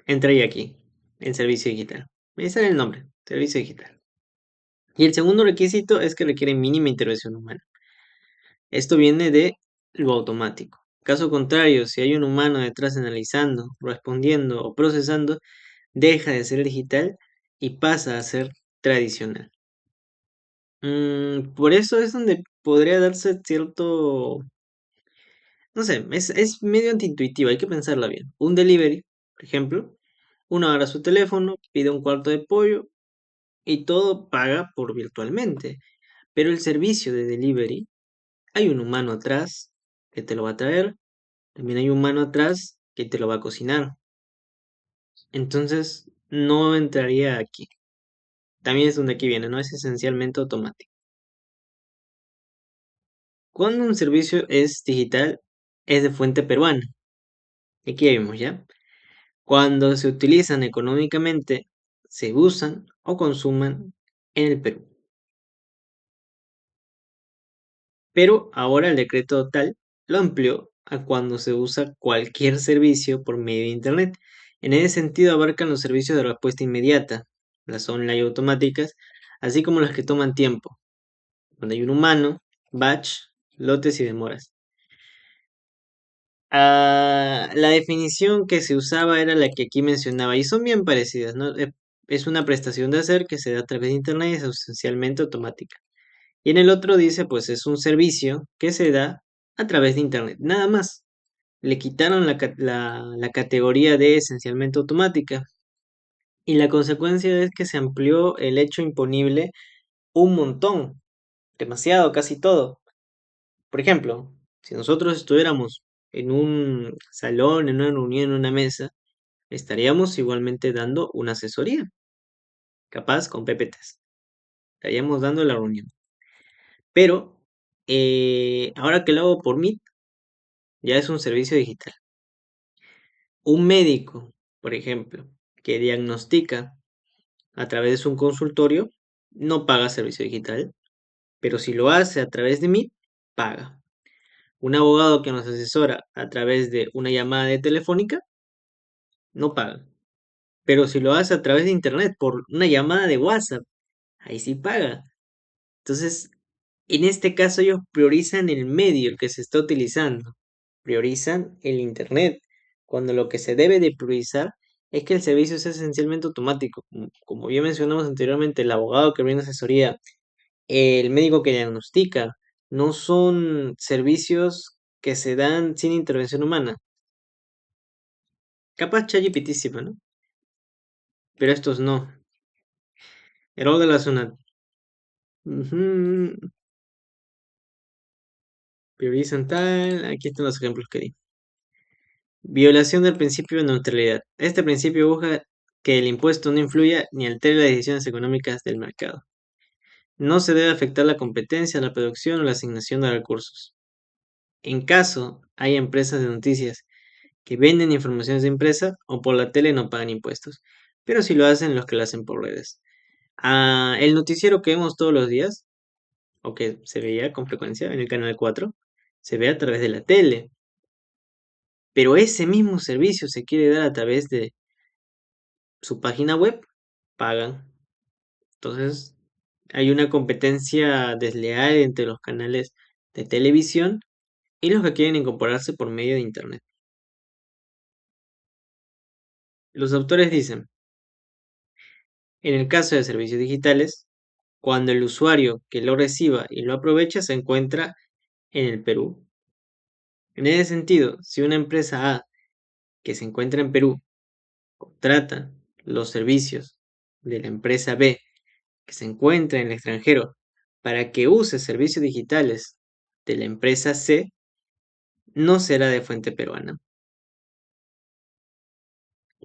entraría aquí, en servicio digital. Me sale el nombre, servicio digital. Y el segundo requisito es que requiere mínima intervención humana. Esto viene de lo automático. Caso contrario, si hay un humano detrás analizando, respondiendo o procesando, deja de ser digital y pasa a ser tradicional. Por eso es donde podría darse cierto, no sé, es medio antiintuitivo, hay que pensarla bien. Un delivery, por ejemplo, uno agarra su teléfono, pide un cuarto de pollo y todo paga por virtualmente. Pero el servicio de delivery, hay un humano atrás que te lo va a traer, también hay un humano atrás que te lo va a cocinar. Entonces, no entraría aquí. También es donde aquí viene, ¿no? Es esencialmente automático. Cuando un servicio es digital, es de fuente peruana. Aquí ya vimos, ¿ya? Cuando se utilizan económicamente, se usan o consuman en el Perú. Pero ahora el decreto tal lo amplió a cuando se usa cualquier servicio por medio de Internet. En ese sentido abarcan los servicios de respuesta inmediata, las online automáticas, así como las que toman tiempo, donde hay un humano, batch, lotes y demoras. La definición que se usaba era la que aquí mencionaba y son bien parecidas, ¿no? Es una prestación de hacer que se da a través de Internet y es esencialmente automática. Y en el otro dice, pues es un servicio que se da a través de Internet, nada más. Le quitaron la categoría de esencialmente automática y la consecuencia es que se amplió el hecho imponible un montón, demasiado, casi todo. Por ejemplo, si nosotros estuviéramos en un salón, en una reunión, en una mesa, estaríamos igualmente dando una asesoría, capaz con PPTs. Estaríamos dando la reunión. Pero ahora que lo hago por Meet, ya es un servicio digital. Un médico, por ejemplo, que diagnostica a través de un consultorio, no paga servicio digital, pero si lo hace a través de Meet, paga. Un abogado que nos asesora a través de una llamada de telefónica, no paga. Pero si lo hace a través de internet por una llamada de WhatsApp, ahí sí paga. Entonces, en este caso ellos priorizan el medio que se está utilizando, priorizan el internet, cuando lo que se debe de priorizar es que el servicio sea esencialmente automático. Como bien mencionamos anteriormente, el abogado que brinda asesoría, el médico que diagnostica, no son servicios que se dan sin intervención humana. Capaz ChatGPT sí, ¿no? Pero estos no. Error de la zona. Ujú, priorizan tal. Aquí están los ejemplos que di. Violación del principio de neutralidad. Este principio busca que el impuesto no influya ni altere las decisiones económicas del mercado. No se debe afectar la competencia, la producción o la asignación de recursos. En caso hay empresas de noticias que venden informaciones de empresa o por la tele no pagan impuestos, pero si lo hacen los que lo hacen por redes. El noticiero que vemos todos los días, o que se veía con frecuencia en el canal 4, se ve a través de la tele, pero ese mismo servicio se quiere dar a través de su página web, pagan. Entonces, Hay una competencia desleal entre los canales de televisión y los que quieren incorporarse por medio de Internet. Los autores dicen, en el caso de servicios digitales, cuando el usuario que lo reciba y lo aprovecha se encuentra en el Perú. En ese sentido, si una empresa A que se encuentra en Perú contrata los servicios de la empresa B que se encuentra en el extranjero para que use servicios digitales de la empresa C, no será de fuente peruana,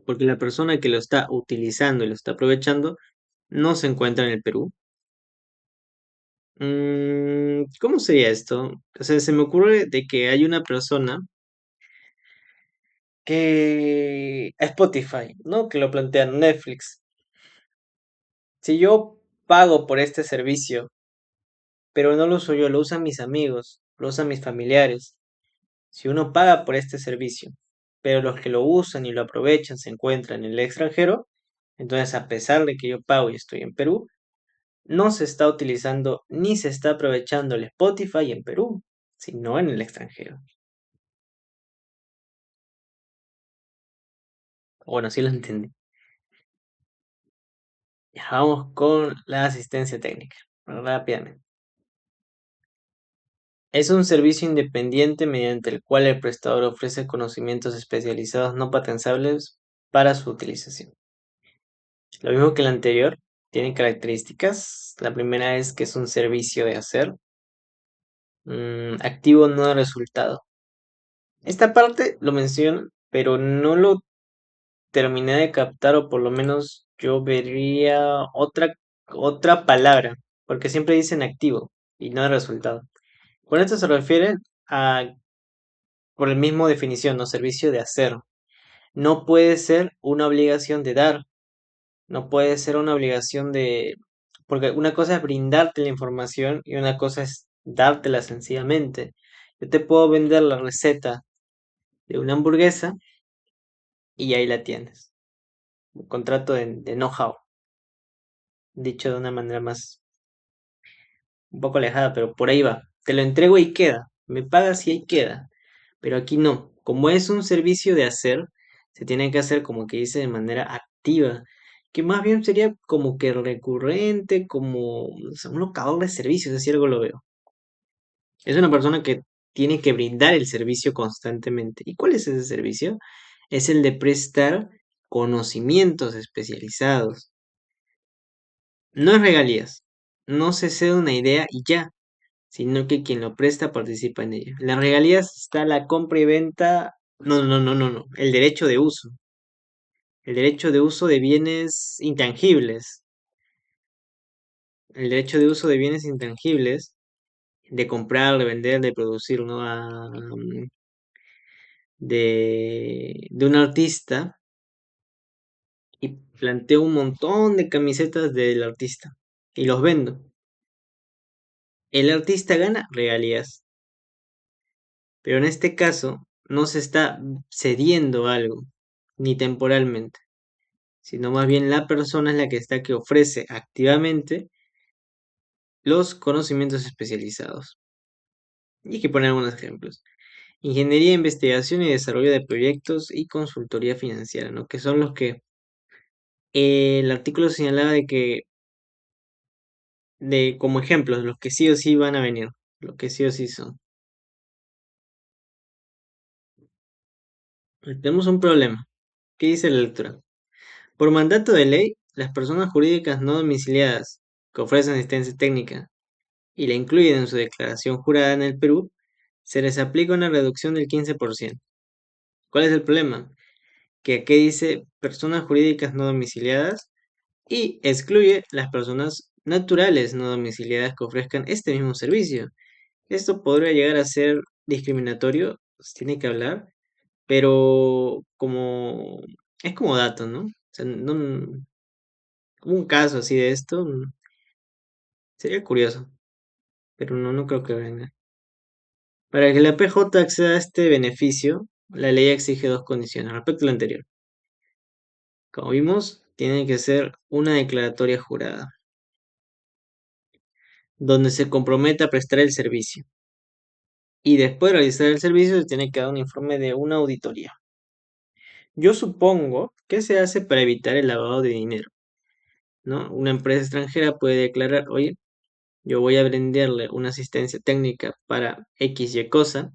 porque la persona que lo está utilizando y lo está aprovechando no se encuentra en el Perú. ¿Cómo sería esto? O sea, se me ocurre de que hay una persona que a Spotify, ¿no? Que lo plantean Netflix. Si yo pago por este servicio, pero no lo uso yo, lo usan mis amigos, lo usan mis familiares. Si uno paga por este servicio, pero los que lo usan y lo aprovechan se encuentran en el extranjero, entonces a pesar de que yo pago y estoy en Perú, no se está utilizando ni se está aprovechando el Spotify en Perú, sino en el extranjero. Bueno, sí lo entendí. Ya vamos con la asistencia técnica, rápidamente. Es un servicio independiente mediante el cual el prestador ofrece conocimientos especializados no patentables para su utilización. Lo mismo que el anterior, tiene características. La primera es que es un servicio de hacer, activo no de resultado. Esta parte lo menciono, pero no lo terminé de captar, o por lo menos yo vería otra palabra, porque siempre dicen activo y no de resultado. Con esto se refiere a, por el mismo definición, no servicio de hacer. No puede ser una obligación de dar, no puede ser una obligación de... Porque una cosa es brindarte la información y una cosa es dártela sencillamente. Yo te puedo vender la receta de una hamburguesa y ahí la tienes. Un contrato de know-how, dicho de una manera más un poco alejada, pero por ahí va. Te lo entrego y queda. Me pagas y ahí queda. Pero aquí no. Como es un servicio de hacer, se tiene que hacer como que dice de manera activa, que más bien sería como que recurrente, como o sea, un locador de servicios, así algo lo veo. Es una persona que tiene que brindar el servicio constantemente. ¿Y cuál es ese servicio? Es el de prestar conocimientos especializados. No es regalías. No se cede una idea y ya, sino que quien lo presta participa en ella. Las regalías está la compra y venta. No, no, no, no, no. El derecho de uso. El derecho de uso de bienes intangibles. El derecho de uso de bienes intangibles, de comprar, de vender, de producir, ¿no? De un artista y planteo un montón de camisetas del artista y los vendo. El artista gana regalías, pero en este caso no se está cediendo algo, ni temporalmente, sino más bien la persona es la que ofrece activamente los conocimientos especializados. Y hay que poner algunos ejemplos. Ingeniería, investigación y desarrollo de proyectos y consultoría financiera, ¿no? Que son los que el artículo señalaba de que, de como ejemplos, los que sí o sí van a venir, los que sí o sí son. Tenemos un problema. ¿Qué dice la lectura? Por mandato de ley, las personas jurídicas no domiciliadas que ofrecen asistencia técnica y la incluyen en su declaración jurada en el Perú, se les aplica una reducción del 15%. ¿Cuál es el problema? Que aquí dice personas jurídicas no domiciliadas y excluye las personas naturales no domiciliadas que ofrezcan este mismo servicio. Esto podría llegar a ser discriminatorio, se tiene que hablar, pero como es como dato, ¿no? O sea, como un caso así de esto, sería curioso, pero no creo que venga. Para que la PJ acceda a este beneficio, la ley exige dos condiciones respecto a lo anterior. Como vimos, tiene que ser una declaratoria jurada. donde se compromete a prestar el servicio. Y después de realizar el servicio se tiene que dar un informe de una auditoría. Yo supongo que se hace para evitar el lavado de dinero, ¿no? Una empresa extranjera puede declarar, oye, yo voy a venderle una asistencia técnica para X y cosa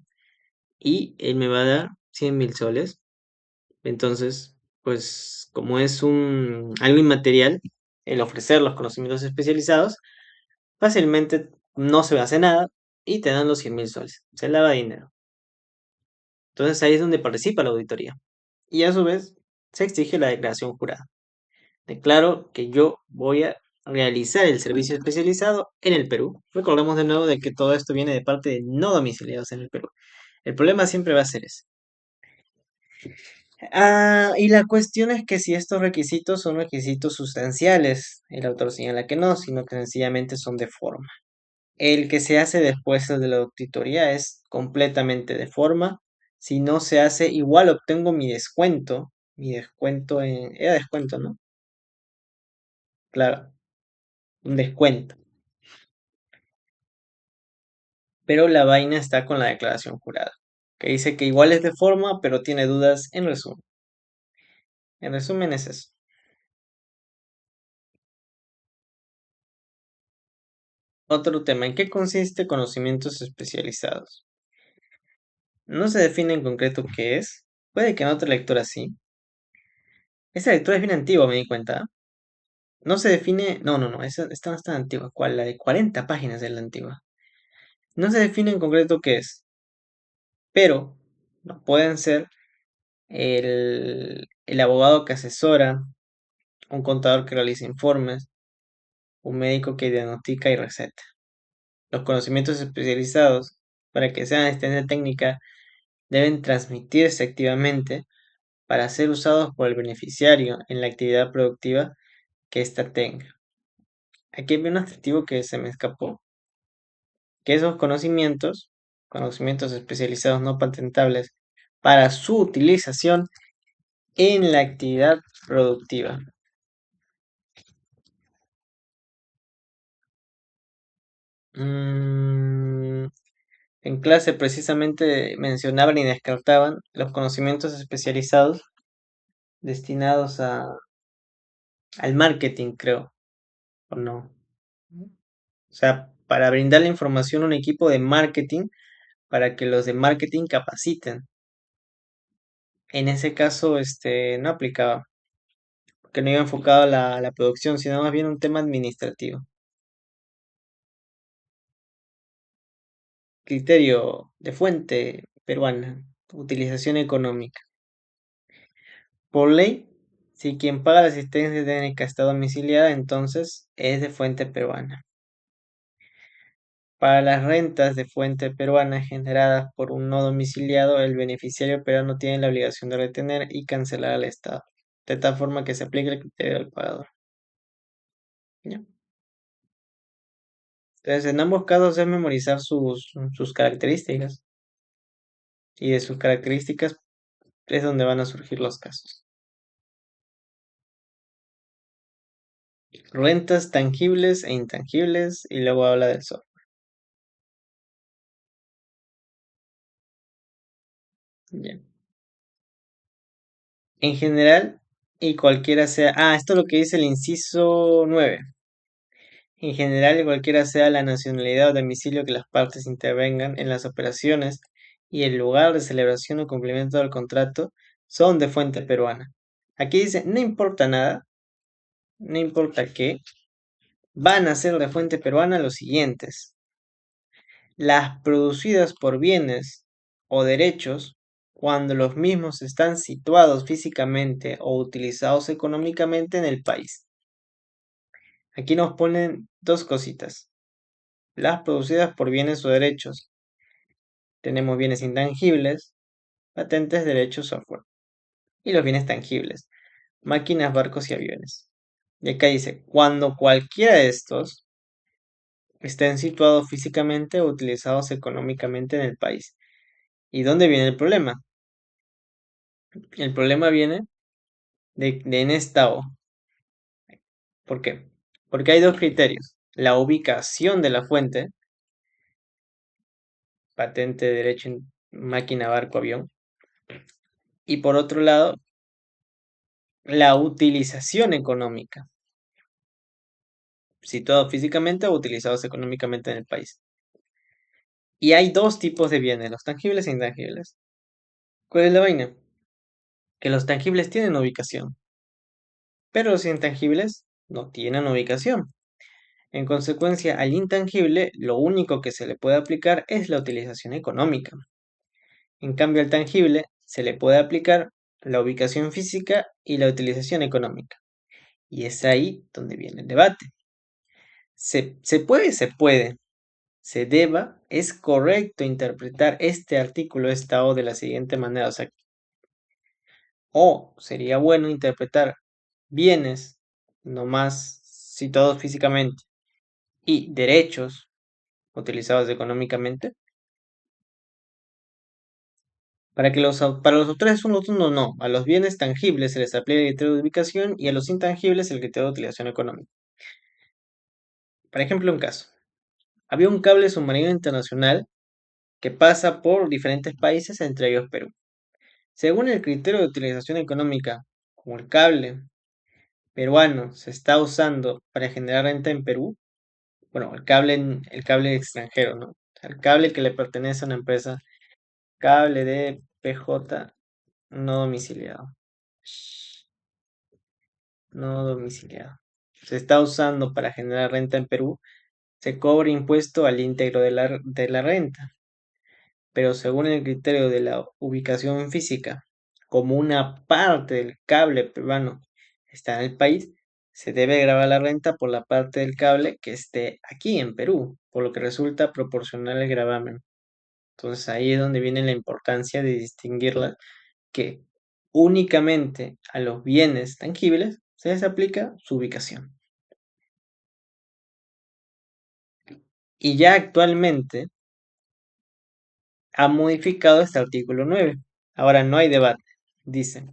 y él me va a dar 100.000 soles. Entonces, pues como es algo inmaterial, el ofrecer los conocimientos especializados, fácilmente no se hace nada y te dan los 100.000 soles. Se lava dinero. Entonces ahí es donde participa la auditoría. Y a su vez se exige la declaración jurada. Declaro que yo voy a realizar el servicio especializado en el Perú. Recordemos de nuevo de que todo esto viene de parte de no domiciliados en el Perú. El problema siempre va a ser ese. Y la cuestión es que si estos requisitos son requisitos sustanciales, el autor señala que no, sino que sencillamente son de forma. El que se hace después el de la auditoría es completamente de forma. Si no se hace, igual obtengo mi descuento. Mi descuento era descuento, ¿no? Claro, un descuento. Pero la vaina está con la declaración jurada, que dice que igual es de forma, pero tiene dudas en resumen. En resumen es eso. Otro tema, ¿en qué consiste conocimientos especializados? No se define en concreto qué es. Puede que en otra lectura sí. Esa lectura es bien antigua, me di cuenta. No se define. No, no, no. Esta no es tan antigua. ¿Cuál? La de 40 páginas es la antigua. No se define en concreto qué es. Pero no pueden ser el abogado que asesora, un contador que realiza informes, un médico que diagnostica y receta. Los conocimientos especializados, para que sean asistencia técnica, deben transmitirse activamente para ser usados por el beneficiario en la actividad productiva que ésta tenga. Aquí hay un adjetivo que se me escapó, que esos conocimientos especializados no patentables, para su utilización en la actividad productiva. Mm, en clase precisamente mencionaban y descartaban los conocimientos especializados destinados al marketing, creo, o no. O sea, para brindar la información a un equipo de marketing para que los de marketing capaciten. En ese caso, no aplicaba, porque no iba enfocado a la producción, sino más bien un tema administrativo. Criterio de fuente peruana, utilización económica. Por ley, si quien paga la asistencia técnica está domiciliada, entonces es de fuente peruana. Para las rentas de fuente peruana generadas por un no domiciliado, el beneficiario peruano tiene la obligación de retener y cancelar al Estado, de tal forma que se aplique el criterio del pagador. ¿Ya? Entonces, en ambos casos es memorizar sus características, y de sus características es donde van a surgir los casos. Rentas tangibles e intangibles, y luego habla del software. Bien. En general, y cualquiera sea. Esto es lo que dice el inciso 9. En general, y cualquiera sea la nacionalidad o domicilio que las partes intervengan en las operaciones y el lugar de celebración o cumplimiento del contrato son de fuente peruana. Aquí dice, no importa nada, no importa qué, van a ser de fuente peruana los siguientes: las producidas por bienes o derechos cuando los mismos están situados físicamente o utilizados económicamente en el país. Aquí nos ponen dos cositas. Las producidas por bienes o derechos. Tenemos bienes intangibles, patentes, derechos, software. Y los bienes tangibles, máquinas, barcos y aviones. Y acá dice, cuando cualquiera de estos estén situados físicamente o utilizados económicamente en el país. ¿Y dónde viene el problema? El problema viene de en esta O. ¿Por qué? Porque hay dos criterios. la ubicación de la fuente, patente, derecho, máquina, barco, avión, y por otro lado, la utilización económica, situados físicamente o utilizados económicamente en el país. Y hay dos tipos de bienes, los tangibles e intangibles. ¿Cuál es la vaina? Que los tangibles tienen ubicación, pero los intangibles no tienen ubicación. En consecuencia, al intangible, lo único que se le puede aplicar es la utilización económica. En cambio, al tangible se le puede aplicar la ubicación física y la utilización económica. Y es ahí donde viene el debate. Se puede, se puede. Se deba, es correcto interpretar este artículo, esta O de la siguiente manera. O sería bueno interpretar bienes, no más situados físicamente, y derechos utilizados económicamente. Para los autores unos no. A los bienes tangibles se les aplica el criterio de ubicación y a los intangibles el criterio de utilización económica. Por ejemplo, un caso. Había un cable submarino internacional que pasa por diferentes países, entre ellos Perú. Según el criterio de utilización económica, como el cable peruano se está usando para generar renta en Perú, bueno, el cable extranjero, ¿no? O sea, el cable que le pertenece a una empresa, cable de PJ no domiciliado. No domiciliado. Se está usando para generar renta en Perú, se cobra impuesto al íntegro de la renta, pero según el criterio de la ubicación física, como una parte del cable peruano está en el país, se debe grabar la renta por la parte del cable que esté aquí en Perú, por lo que resulta proporcional el gravamen. Entonces ahí es donde viene la importancia de distinguirla, que únicamente a los bienes tangibles se les aplica su ubicación. Y ya actualmente ha modificado este artículo 9. Ahora no hay debate. Dice,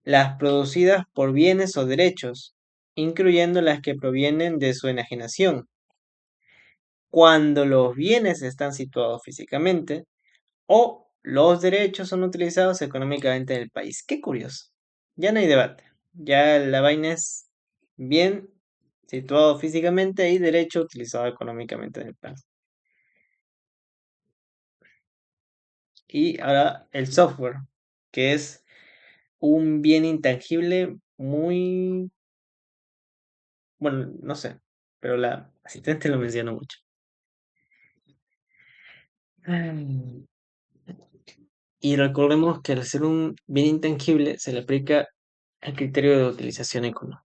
las producidas por bienes o derechos, incluyendo las que provienen de su enajenación, cuando los bienes están situados físicamente o los derechos son utilizados económicamente en el país. Qué curioso. Ya no hay debate. Ya la vaina es bien situado físicamente y derecho utilizado económicamente en el país. Y ahora el software, que es un bien intangible muy, bueno, no sé, pero la asistente lo menciona mucho. Ay. Y recordemos que al ser un bien intangible se le aplica el criterio de utilización económica.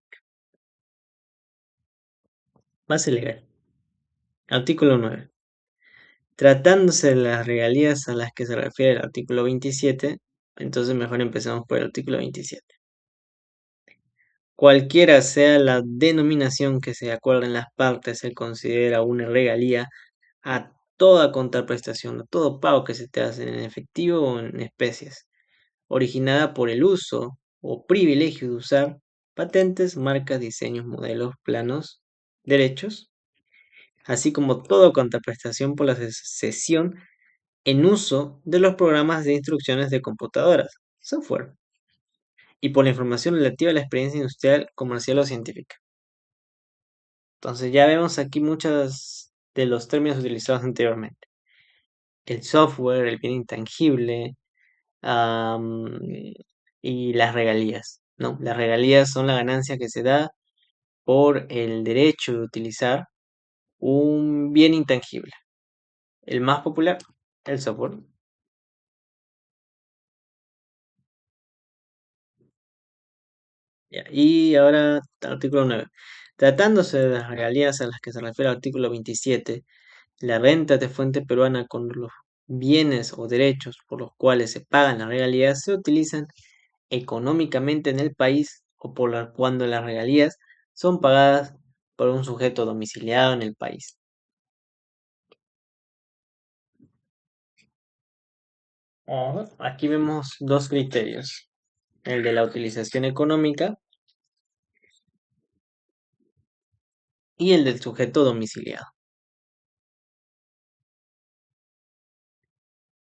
Base legal. Artículo 9. Tratándose de las regalías a las que se refiere el artículo 27, entonces mejor empecemos por el artículo 27. Cualquiera sea la denominación que se acuerden las partes, se considera una regalía a toda contraprestación, a todo pago que se te hace en efectivo o en especies, originada por el uso o privilegio de usar patentes, marcas, diseños, modelos, planos, derechos, así como toda contraprestación por la cesión en uso de los programas de instrucciones de computadoras, software, y por la información relativa a la experiencia industrial, comercial o científica. Entonces ya vemos aquí muchos de los términos utilizados anteriormente. El software, el bien intangible, am, y las regalías, ¿no? Las regalías son la ganancia que se da por el derecho de utilizar un bien intangible. El más popular, el software. Ya, y ahora, artículo 9. Tratándose de las regalías a las que se refiere el artículo 27, la renta de fuente peruana con los bienes o derechos por los cuales se pagan las regalías se utilizan económicamente en el país o cuando las regalías son pagadas por un sujeto domiciliado en el país. Aquí vemos dos criterios, el de la utilización económica y el del sujeto domiciliado.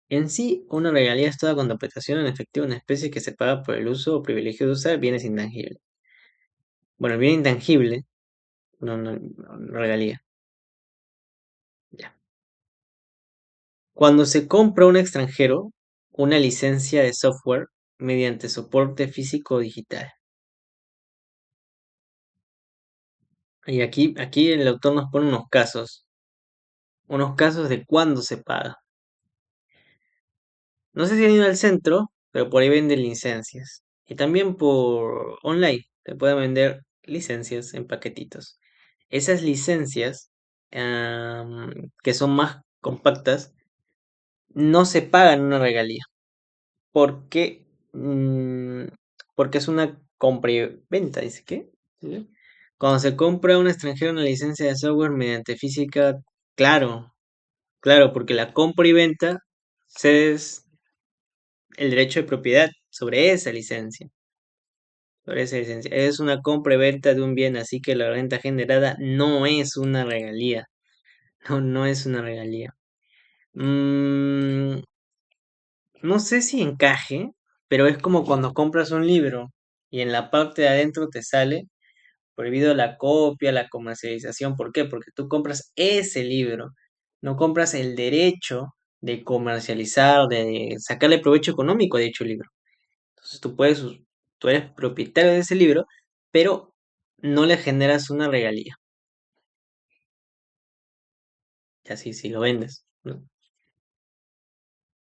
En sí, una regalía es toda contraprestación en efectivo en especie que se paga por el uso o privilegio de usar bienes intangibles. Bueno, el bien intangible, no regalía. Ya. Cuando se compra a un extranjero una licencia de software mediante soporte físico o digital. Y aquí el autor nos pone unos casos de cuándo se paga. No sé si han ido al centro, pero por ahí venden licencias. Y también por online, te pueden vender licencias en paquetitos. Esas licencias, que son más compactas, no se pagan una regalía. Porque, porque es una compra y venta, dice que. ¿Sí? Cuando se compra a un extranjero una licencia de software mediante física, claro, claro, porque la compra y venta cedes el derecho de propiedad sobre esa licencia. Sobre esa licencia. Es una compra y venta de un bien, así que la renta generada no es una regalía. No, no es una regalía. Mm, no sé si encaje, pero es como cuando compras un libro y en la parte de adentro te sale prohibido la copia, la comercialización. ¿Por qué? Porque tú compras ese libro, no compras el derecho de comercializar, de sacarle provecho económico a dicho libro. Entonces tú eres propietario de ese libro, pero no le generas una regalía. Y así si lo vendes, ¿no?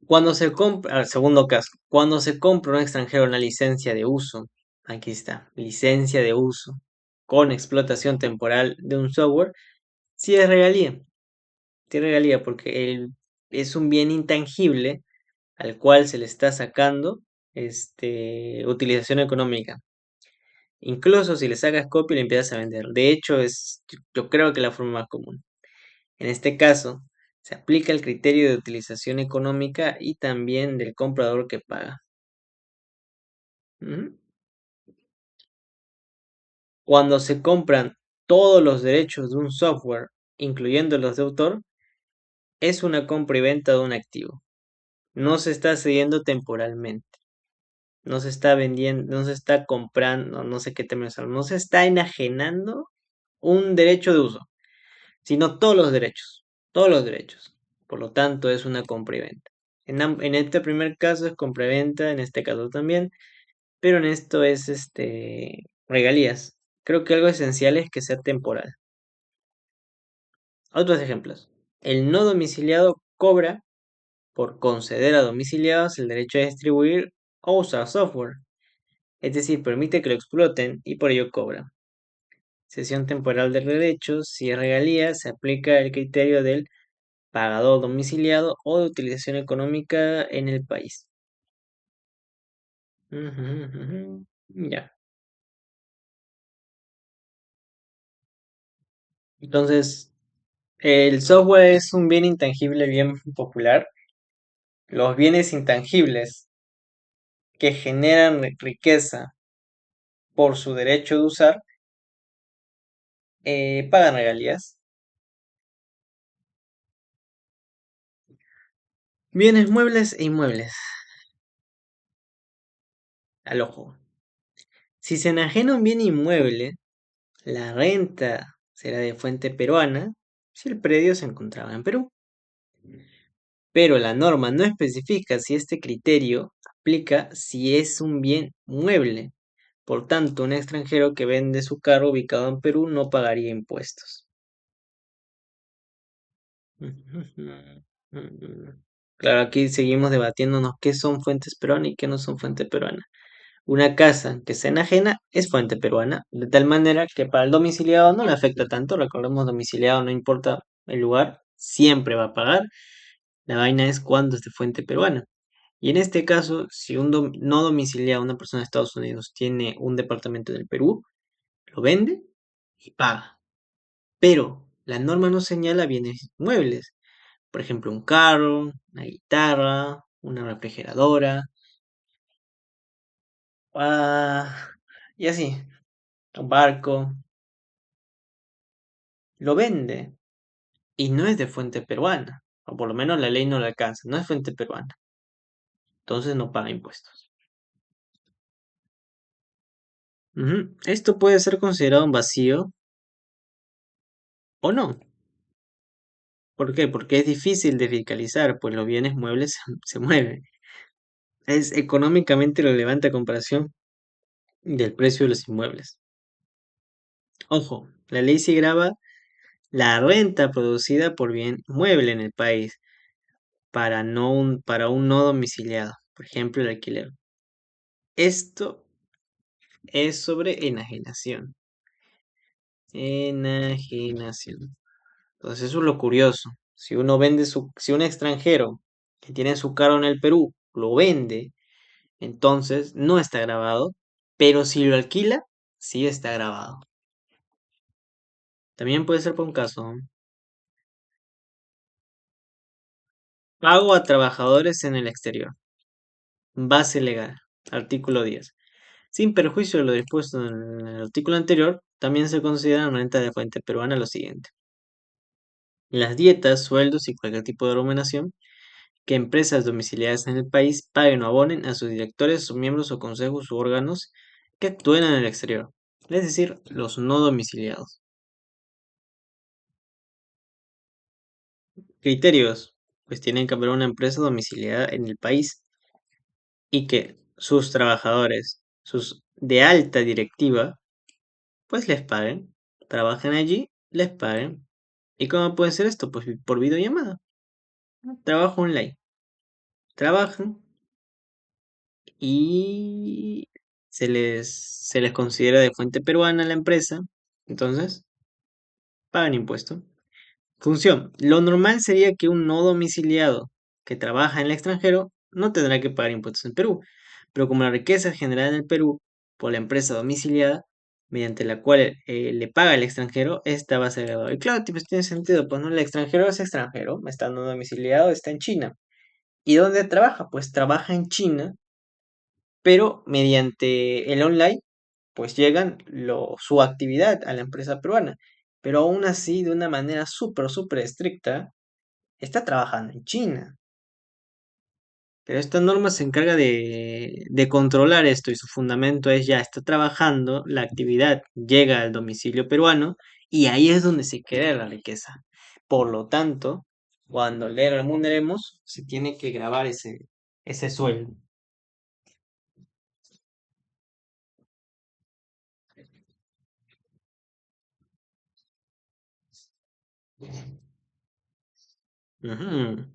Cuando se compra, segundo caso, cuando se compra a un extranjero una licencia de uso, aquí está, licencia de uso con explotación temporal de un software, sí es regalía, sí es regalía porque es un bien intangible al cual se le está sacando utilización económica. Incluso si le sacas copia y le empiezas a vender. De hecho, yo creo que la forma más común. En este caso, se aplica el criterio de utilización económica y también del comprador que paga. Ujú. Cuando se compran todos los derechos de un software, incluyendo los de autor, es una compra y venta de un activo. No se está cediendo temporalmente. No se está vendiendo, no se está comprando, no sé qué términos son, no se está enajenando un derecho de uso, sino todos los derechos, todos los derechos. Por lo tanto, es una compra y venta. En este primer caso es compra y venta, en este caso también, pero en esto es regalías. Creo que algo esencial es que sea temporal. Otros ejemplos. El no domiciliado cobra por conceder a domiciliados el derecho de distribuir o usar software. Es decir, permite que lo exploten y por ello cobra. Cesión temporal de derechos, si es regalía, se aplica el criterio del pagador domiciliado o de utilización económica en el país. Ujú, ujú. Ya. Entonces, el software es un bien intangible bien popular. Los bienes intangibles que generan riqueza por su derecho de usar pagan regalías. Bienes muebles e inmuebles, al ojo. Si se enajena un bien inmueble, la renta será de fuente peruana si el predio se encontraba en Perú. Pero la norma no especifica si este criterio aplica si es un bien mueble. Por tanto, un extranjero que vende su carro ubicado en Perú no pagaría impuestos. Claro, aquí seguimos debatiéndonos qué son fuentes peruanas y qué no son fuentes peruanas. Una casa que sea ajena es fuente peruana, de tal manera que para el domiciliado no le afecta tanto. Recordemos, domiciliado no importa el lugar, siempre va a pagar. La vaina es cuando es de fuente peruana. Y en este caso, si no domiciliado, una persona de Estados Unidos tiene un departamento en el Perú, lo vende y paga. Pero la norma no señala bienes muebles. Por ejemplo, un carro, una guitarra, una refrigeradora, y así, un barco. lo vende y no es de fuente peruana, o por lo menos la ley no le alcanza, no es fuente peruana, entonces no paga impuestos. Ujú. Esto puede ser considerado un vacío o no. ¿Por qué? Porque es difícil de fiscalizar, pues los bienes muebles se mueven. Es económicamente relevante a comparación del precio de los inmuebles. Ojo, la ley sí grava la renta producida por bien mueble en el país para un no domiciliado, por ejemplo, el alquiler. Esto es sobre enajenación. Enajenación. Entonces, eso es lo curioso. Si un extranjero que tiene su carro en el Perú lo vende, entonces no está grabado, pero si lo alquila, sí está grabado. También puede ser por un caso, ¿no? Pago a trabajadores en el exterior. Base legal. Artículo 10. Sin perjuicio de lo dispuesto en el artículo anterior, también se considera renta de fuente peruana lo siguiente: las dietas, sueldos y cualquier tipo de remuneración que empresas domiciliadas en el país paguen o abonen a sus directores, sus miembros o consejos u órganos que actúen en el exterior, es decir, los no domiciliados. Criterios: pues tienen que haber una empresa domiciliada en el país y que sus trabajadores, sus de alta directiva, pues les paguen, trabajen allí, les paguen. ¿Y cómo puede ser esto? Pues por videollamada, trabajo online, trabajan y se les considera de fuente peruana la empresa, entonces pagan impuesto. Función: lo normal sería que un no domiciliado que trabaja en el extranjero no tendrá que pagar impuestos en Perú, pero como la riqueza es generada en el Perú por la empresa domiciliada, mediante la cual le paga el extranjero, esta va a ser graduada. Y claro, pues tiene sentido, pues no, el extranjero es extranjero, está no domiciliado, está en China. ¿Y dónde trabaja? Pues trabaja en China, pero mediante el online, pues llegan su actividad a la empresa peruana. Pero aún así, de una manera súper estricta, está trabajando en China. Pero esta norma se encarga de controlar esto y su fundamento es ya está trabajando, la actividad llega al domicilio peruano y ahí es donde se crea la riqueza. Por lo tanto, cuando le remuneremos, se tiene que grabar ese sueldo. Ujú.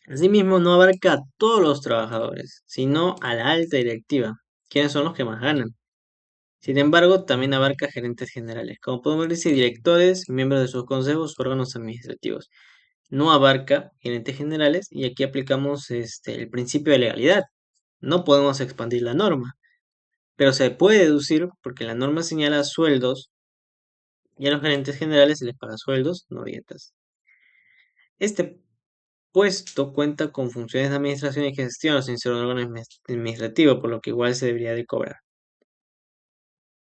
Asimismo, no abarca a todos los trabajadores, sino a la alta directiva, quienes son los que más ganan. Sin embargo, también abarca a gerentes generales, como podemos decir, directores, miembros de sus consejos, órganos administrativos. No abarca gerentes generales y aquí aplicamos el principio de legalidad. No podemos expandir la norma, pero se puede deducir porque la norma señala sueldos y a los gerentes generales se les paga sueldos, no dietas. Este puesto cuenta con funciones de administración y gestión sin ser un órgano administrativo, por lo que igual se debería de cobrar.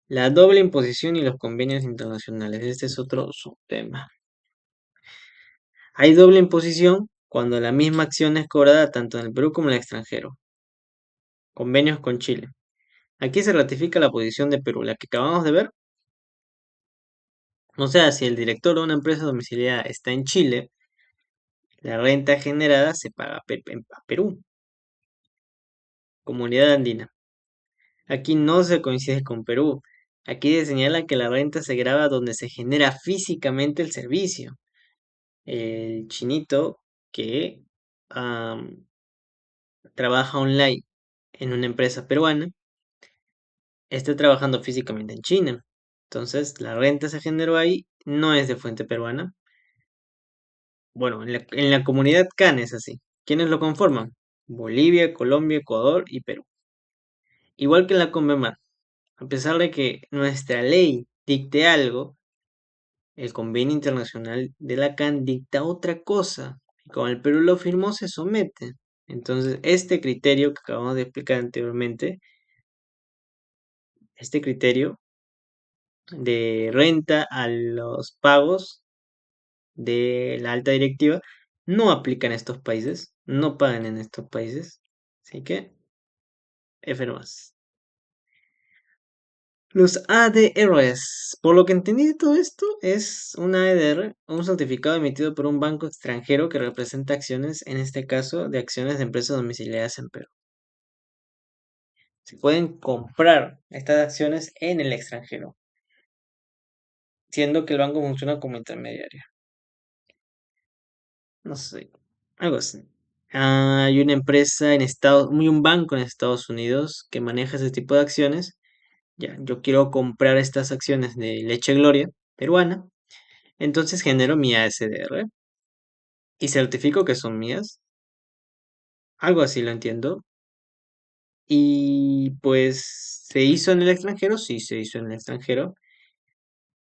La doble imposición y los convenios internacionales. Este es otro subtema. Hay doble imposición cuando la misma acción es cobrada tanto en el Perú como en el extranjero. Convenios con Chile. Aquí se ratifica la posición de Perú, la que acabamos de ver. O sea, si el director de una empresa domiciliada está en Chile, la renta generada se paga a Perú, comunidad andina. Aquí no se coincide con Perú. Aquí se señala que la renta se graba donde se genera físicamente el servicio. El chinito que am, trabaja online en una empresa peruana está trabajando físicamente en China. Entonces, la renta se generó ahí, no es de fuente peruana. Bueno, en la comunidad CAN es así. ¿Quiénes lo conforman? Bolivia, Colombia, Ecuador y Perú. Igual que en la Convemar, a pesar de que nuestra ley dicte algo, el convenio internacional de la CAN dicta otra cosa. Y como el Perú lo firmó, se somete. Entonces, este criterio que acabamos de explicar anteriormente, este criterio de renta a los pagos de la alta directiva no aplican en estos países, no pagan en estos países. Así que, F nomás. Los ADRs. Por lo que entendí de todo esto, es un ADR, un certificado emitido por un banco extranjero que representa acciones, en este caso, de acciones de empresas domiciliadas en Perú. Se pueden comprar estas acciones en el extranjero, siendo que el banco funciona como intermediario. No sé, algo así. Hay una empresa en Estados, un banco en Estados Unidos que maneja ese tipo de acciones. Ya, yo quiero comprar estas acciones de Leche Gloria peruana, entonces genero mi ASDR y certifico que son mías. Algo así lo entiendo. Y pues, ¿se hizo en el extranjero? Sí, se hizo en el extranjero.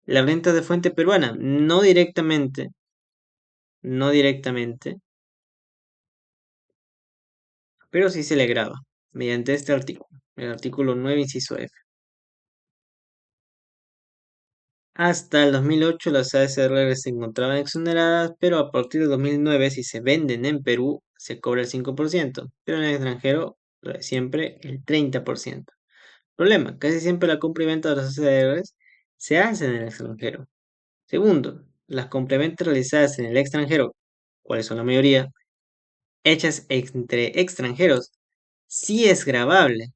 La renta de fuente peruana, no directamente, no directamente, pero sí se le graba mediante este artículo, el artículo 9 inciso F. Hasta el 2008 las ASR se encontraban exoneradas, pero a partir de 2009 si se venden en Perú se cobra el 5%, pero en el extranjero siempre el 30%. Problema, casi siempre la compra y venta de las ASRs se hace en el extranjero. Segundo, las compraventas realizadas en el extranjero, cuáles son la mayoría, hechas entre extranjeros, sí es grabable,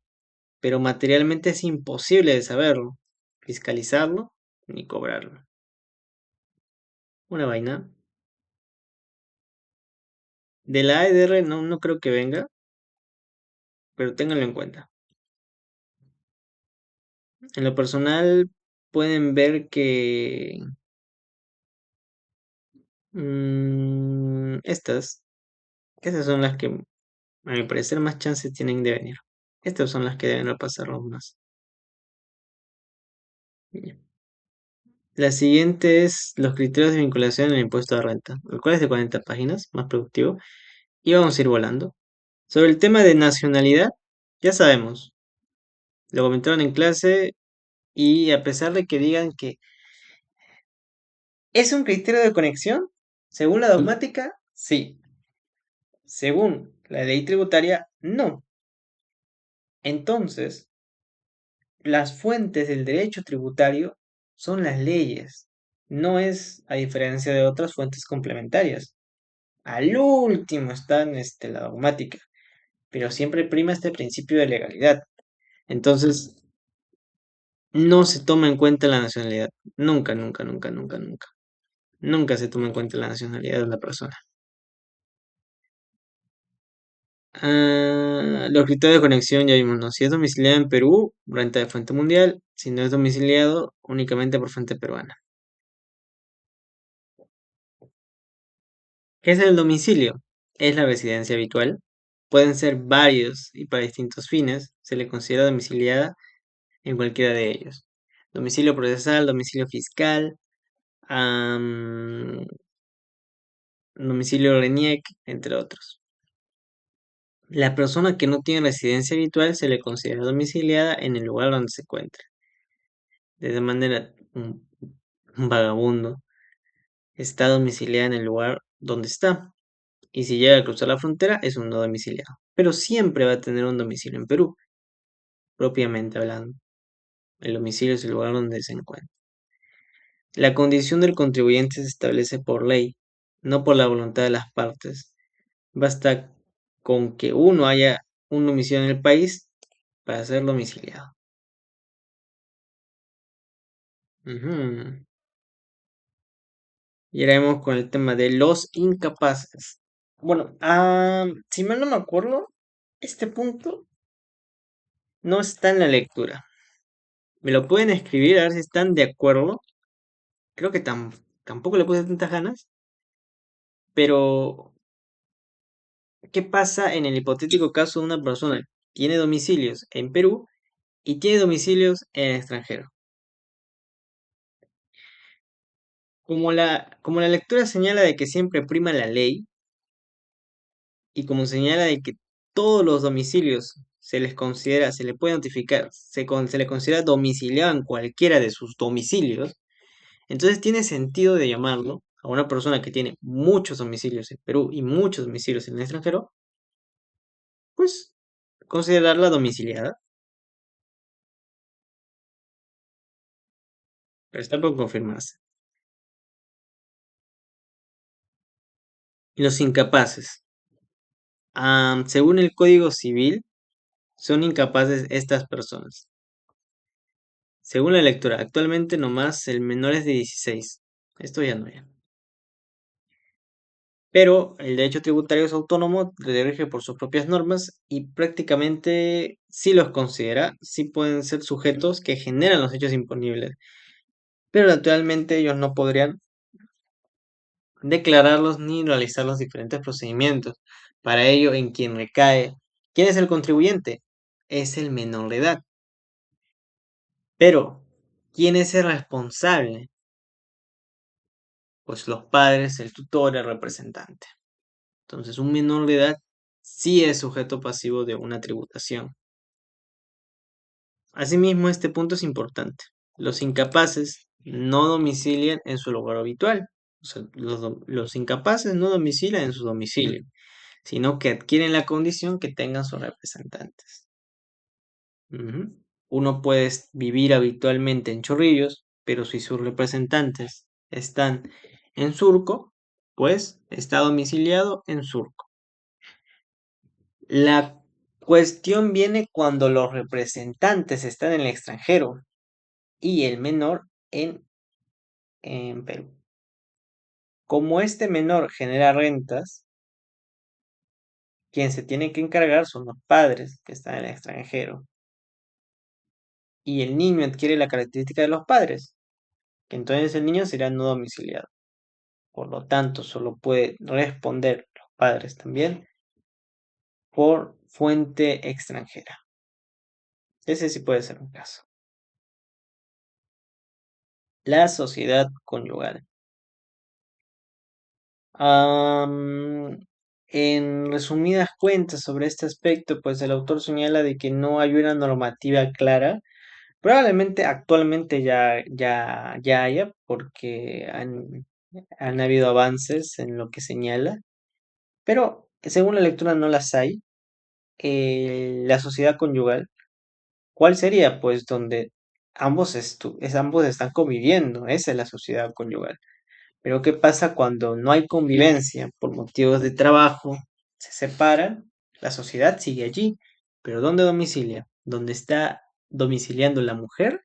pero materialmente es imposible de saberlo, fiscalizarlo ni cobrarlo. Una vaina. De la ADR no, no creo que venga, pero ténganlo en cuenta. En lo personal pueden ver que estas, estas son las que a mi parecer más chances tienen de venir. Estas son las que deben repasarlos más. Ya. La siguiente es los criterios de vinculación al impuesto de renta, el cual es de 40 páginas, más productivo, y vamos a ir volando. Sobre el tema de nacionalidad, ya sabemos, lo comentaron en clase y a pesar de que digan que ¿es un criterio de conexión? Según la dogmática, sí. Según la ley tributaria, no. Entonces, las fuentes del derecho tributario son las leyes. No es a diferencia de otras fuentes complementarias. Al último está la dogmática, pero siempre prima este principio de legalidad. Entonces, no se toma en cuenta la nacionalidad. Nunca, nunca, nunca, nunca, nunca. Nunca se toma en cuenta la nacionalidad de una persona. Los criterios de conexión ya vimos, ¿no? Si es domiciliado en Perú, renta de fuente mundial. Si no es domiciliado, únicamente por fuente peruana. ¿Qué es el domicilio? Es la residencia habitual. Pueden ser varios y para distintos fines. Se le considera domiciliada en cualquiera de ellos. Domicilio procesal, domicilio fiscal, domicilio RENIEC, entre otros. La persona que no tiene residencia habitual se le considera domiciliada en el lugar donde se encuentra. De esa manera, un vagabundo está domiciliado en el lugar donde está. Y si llega a cruzar la frontera, es un no domiciliado. Pero siempre va a tener un domicilio en Perú, propiamente hablando. El domicilio es el lugar donde se encuentra. La condición del contribuyente se establece por ley, no por la voluntad de las partes. Basta con que uno haya un domicilio en el país para ser domiciliado. Ujú. Y ahora vamos con el tema de los incapaces. Bueno, si mal no me acuerdo, este punto no está en la lectura. Me lo pueden escribir a ver si están de acuerdo. Creo que tampoco le puse tantas ganas. Pero, ¿qué pasa en el hipotético caso de una persona que tiene domicilios en Perú y tiene domicilios en el extranjero? Como la lectura señala de que siempre prima la ley y como señala de que todos los domicilios se le puede notificar, se le considera domiciliado en cualquiera de sus domicilios, entonces tiene sentido de llamarlo a una persona que tiene muchos domicilios en Perú y muchos domicilios en el extranjero, pues considerarla domiciliada, pero está por confirmarse. Y los incapaces. Según el Código Civil, son incapaces estas personas. Según la lectura, actualmente nomás el menor es de 16. Esto ya no ya. Pero el derecho tributario es autónomo, se rige por sus propias normas y prácticamente sí los considera, sí pueden ser sujetos que generan los hechos imponibles, pero naturalmente ellos no podrían declararlos ni realizar los diferentes procedimientos. Para ello, en quien recae, ¿quién es el contribuyente? Es el menor de edad. Pero, ¿quién es el responsable? Pues los padres, el tutor, el representante. Entonces, un menor de edad sí es sujeto pasivo de una tributación. Asimismo, este punto es importante. Los incapaces no domicilian en su lugar habitual. O sea, los incapaces no domicilian en su domicilio, sino que adquieren la condición que tengan sus representantes. Ujú. Uno puede vivir habitualmente en Chorrillos, pero si sus representantes están en Surco, pues está domiciliado en Surco. La cuestión viene cuando los representantes están en el extranjero y el menor en Perú. Como este menor genera rentas, quien se tiene que encargar son los padres que están en el extranjero. Y el niño adquiere la característica de los padres, que entonces el niño será no domiciliado. Por lo tanto, solo puede responder los padres también por fuente extranjera. Ese sí puede ser un caso. La sociedad conyugal. En resumidas cuentas sobre este aspecto, pues el autor señala de que no hay una normativa clara. Probablemente actualmente ya haya, porque han habido avances en lo que señala, pero según la lectura no las hay. La sociedad conyugal, ¿cuál sería? Pues donde ambos están conviviendo, esa es la sociedad conyugal. Pero ¿qué pasa cuando no hay convivencia por motivos de trabajo? Se separan, la sociedad sigue allí, pero ¿dónde domicilia? ¿Dónde está domiciliando la mujer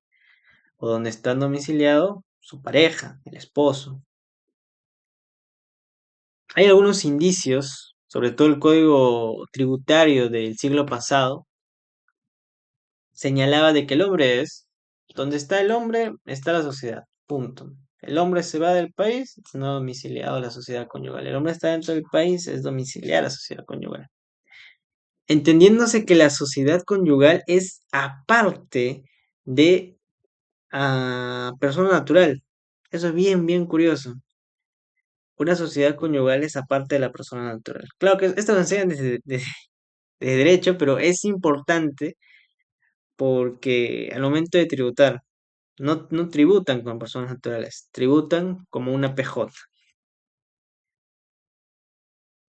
o donde está domiciliado su pareja, el esposo? Hay algunos indicios, sobre todo el código tributario del siglo pasado, señalaba de que el hombre es, donde está el hombre, está la sociedad, punto. El hombre se va del país, es no domiciliado a la sociedad conyugal. El hombre está dentro del país, es domiciliar a la sociedad conyugal. Entendiéndose que la sociedad conyugal es aparte de persona natural. Eso es bien, bien curioso. Una sociedad conyugal es aparte de la persona natural. Claro que esto lo enseñan de derecho, pero es importante porque al momento de tributar, no tributan como personas naturales, tributan como una PJ.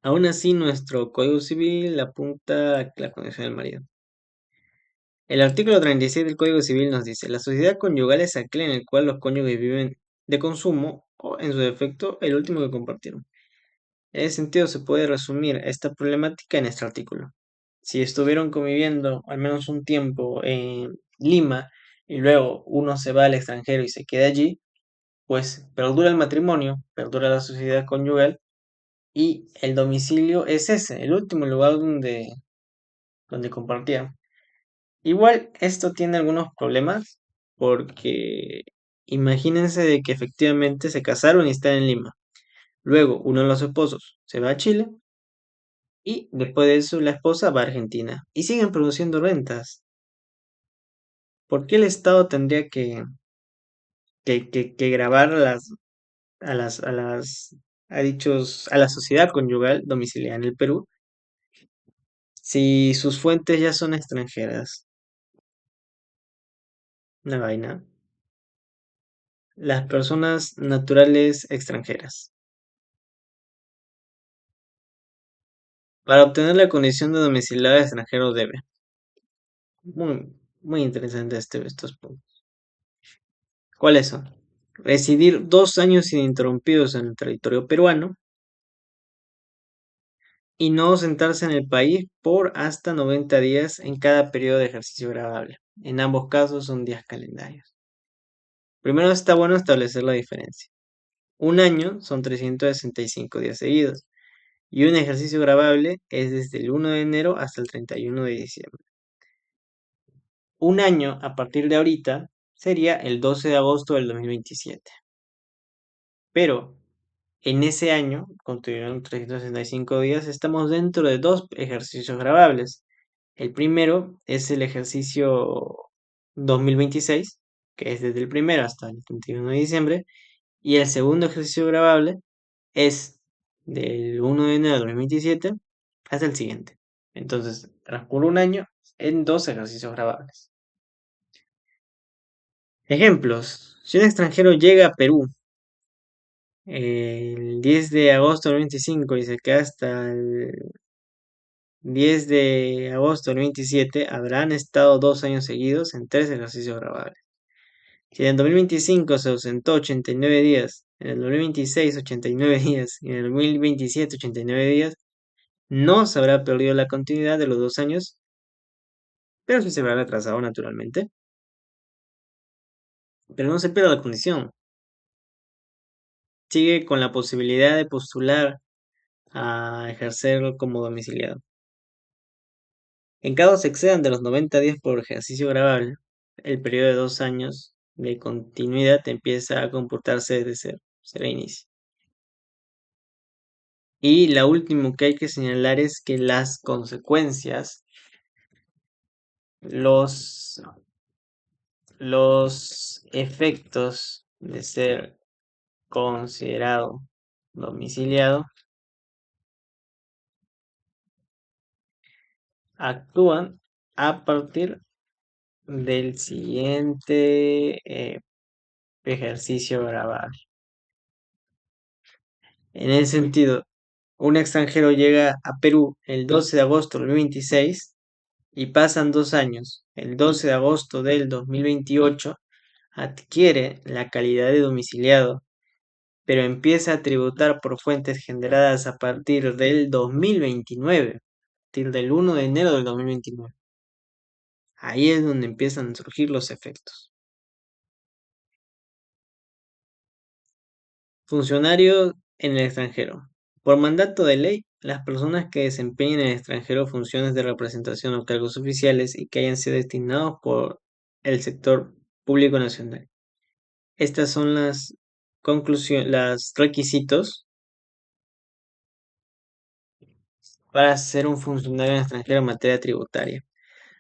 Aún así, nuestro Código Civil apunta a la condición del marido. El artículo 36 del Código Civil nos dice, la sociedad conyugal es aquel en el cual los cónyuges viven de consumo o, en su defecto, el último que compartieron. En ese sentido, se puede resumir esta problemática en este artículo. Si estuvieron conviviendo al menos un tiempo en Lima y luego uno se va al extranjero y se queda allí, pues perdura el matrimonio, perdura la sociedad conyugal y el domicilio es ese, el último lugar donde compartían. Igual esto tiene algunos problemas porque imagínense de que efectivamente se casaron y están en Lima. Luego uno de los esposos se va a Chile y después de eso la esposa va a Argentina y siguen produciendo rentas. ¿Por qué el Estado tendría que grabar a la sociedad conyugal domiciliada en el Perú Si sus fuentes ya son extranjeras, una vaina. Las personas naturales extranjeras. Para obtener la condición de domiciliado extranjero debe. Muy, muy interesante estos puntos. ¿Cuáles son? Residir 2 años ininterrumpidos en el territorio peruano y no ausentarse en el país por hasta 90 días en cada periodo de ejercicio grabable. En ambos casos son días calendarios. Primero está bueno establecer la diferencia. Un año son 365 días seguidos y un ejercicio grabable es desde el 1 de enero hasta el 31 de diciembre. Un año a partir de ahorita sería el 12 de agosto del 2027. Pero en ese año, continuando 365 días, estamos dentro de dos ejercicios grabables. El primero es el ejercicio 2026, que es desde el primero hasta el 31 de diciembre, y el segundo ejercicio grabable es del 1 de enero de 2027 hasta el siguiente. Entonces, transcurre un año en dos ejercicios grabables. Ejemplos. Si un extranjero llega a Perú el 10 de agosto del 25 y se queda hasta el 10 de agosto del 27, habrán estado 2 años seguidos en tres ejercicios grabables. Si en el 2025 se ausentó 89 días, en el 2026 89 días y en el 2027 89 días, no se habrá perdido la continuidad de los 2 años, pero sí se habrá retrasado naturalmente. Pero no se pierde la condición. Sigue con la posibilidad de postular a ejercer como domiciliado. En caso se excedan de los 90 días por ejercicio grabable, el periodo de 2 años de continuidad empieza a computarse desde cero, será inicio. Y la última que hay que señalar es que las consecuencias, los, los efectos de ser considerado domiciliado actúan a partir del siguiente ejercicio grabable. En ese sentido, un extranjero llega a Perú el 12 de agosto del 2026 y pasan 2 años. El 12 de agosto del 2028 adquiere la calidad de domiciliado, pero empieza a tributar por fuentes generadas a partir del 2029, a partir del 1 de enero del 2029. Ahí es donde empiezan a surgir los efectos. Funcionario en el extranjero. Por mandato de ley, las personas que desempeñen en el extranjero funciones de representación o cargos oficiales y que hayan sido destinados por el sector público nacional. Estas son las conclusiones, los requisitos para ser un funcionario en el extranjero en materia tributaria.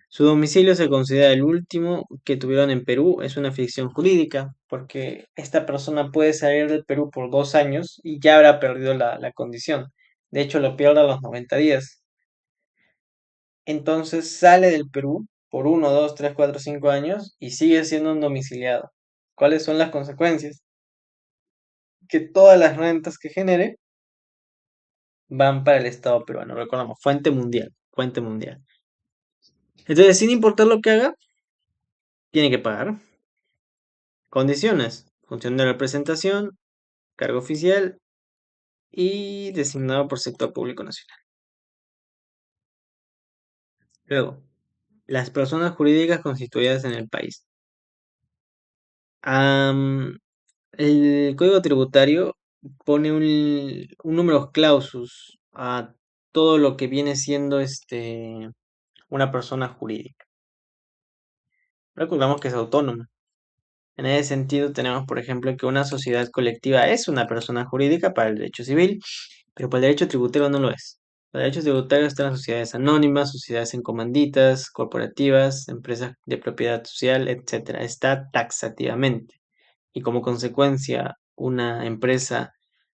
Su domicilio se considera el último que tuvieron en Perú, es una ficción jurídica, porque esta persona puede salir del Perú por 2 años y ya habrá perdido la condición. De hecho, lo pierde a los 90 días. Entonces sale del Perú por 1, 2, 3, 4, 5 años y sigue siendo un domiciliado. ¿Cuáles son las consecuencias? Que todas las rentas que genere van para el Estado peruano. Recordamos, fuente mundial, fuente mundial. Entonces, sin importar lo que haga, tiene que pagar. Condiciones: función de representación, cargo oficial y designado por sector público nacional. Luego, las personas jurídicas constituidas en el país. El Código Tributario pone un número clausus a todo lo que viene siendo una persona jurídica. Recordamos que es autónoma. En ese sentido, tenemos, por ejemplo, que una sociedad colectiva es una persona jurídica para el derecho civil, pero para el derecho tributario no lo es. Para el derecho tributario están las sociedades anónimas, sociedades en comanditas, corporativas, empresas de propiedad social, etcétera. Está taxativamente. Y como consecuencia, una empresa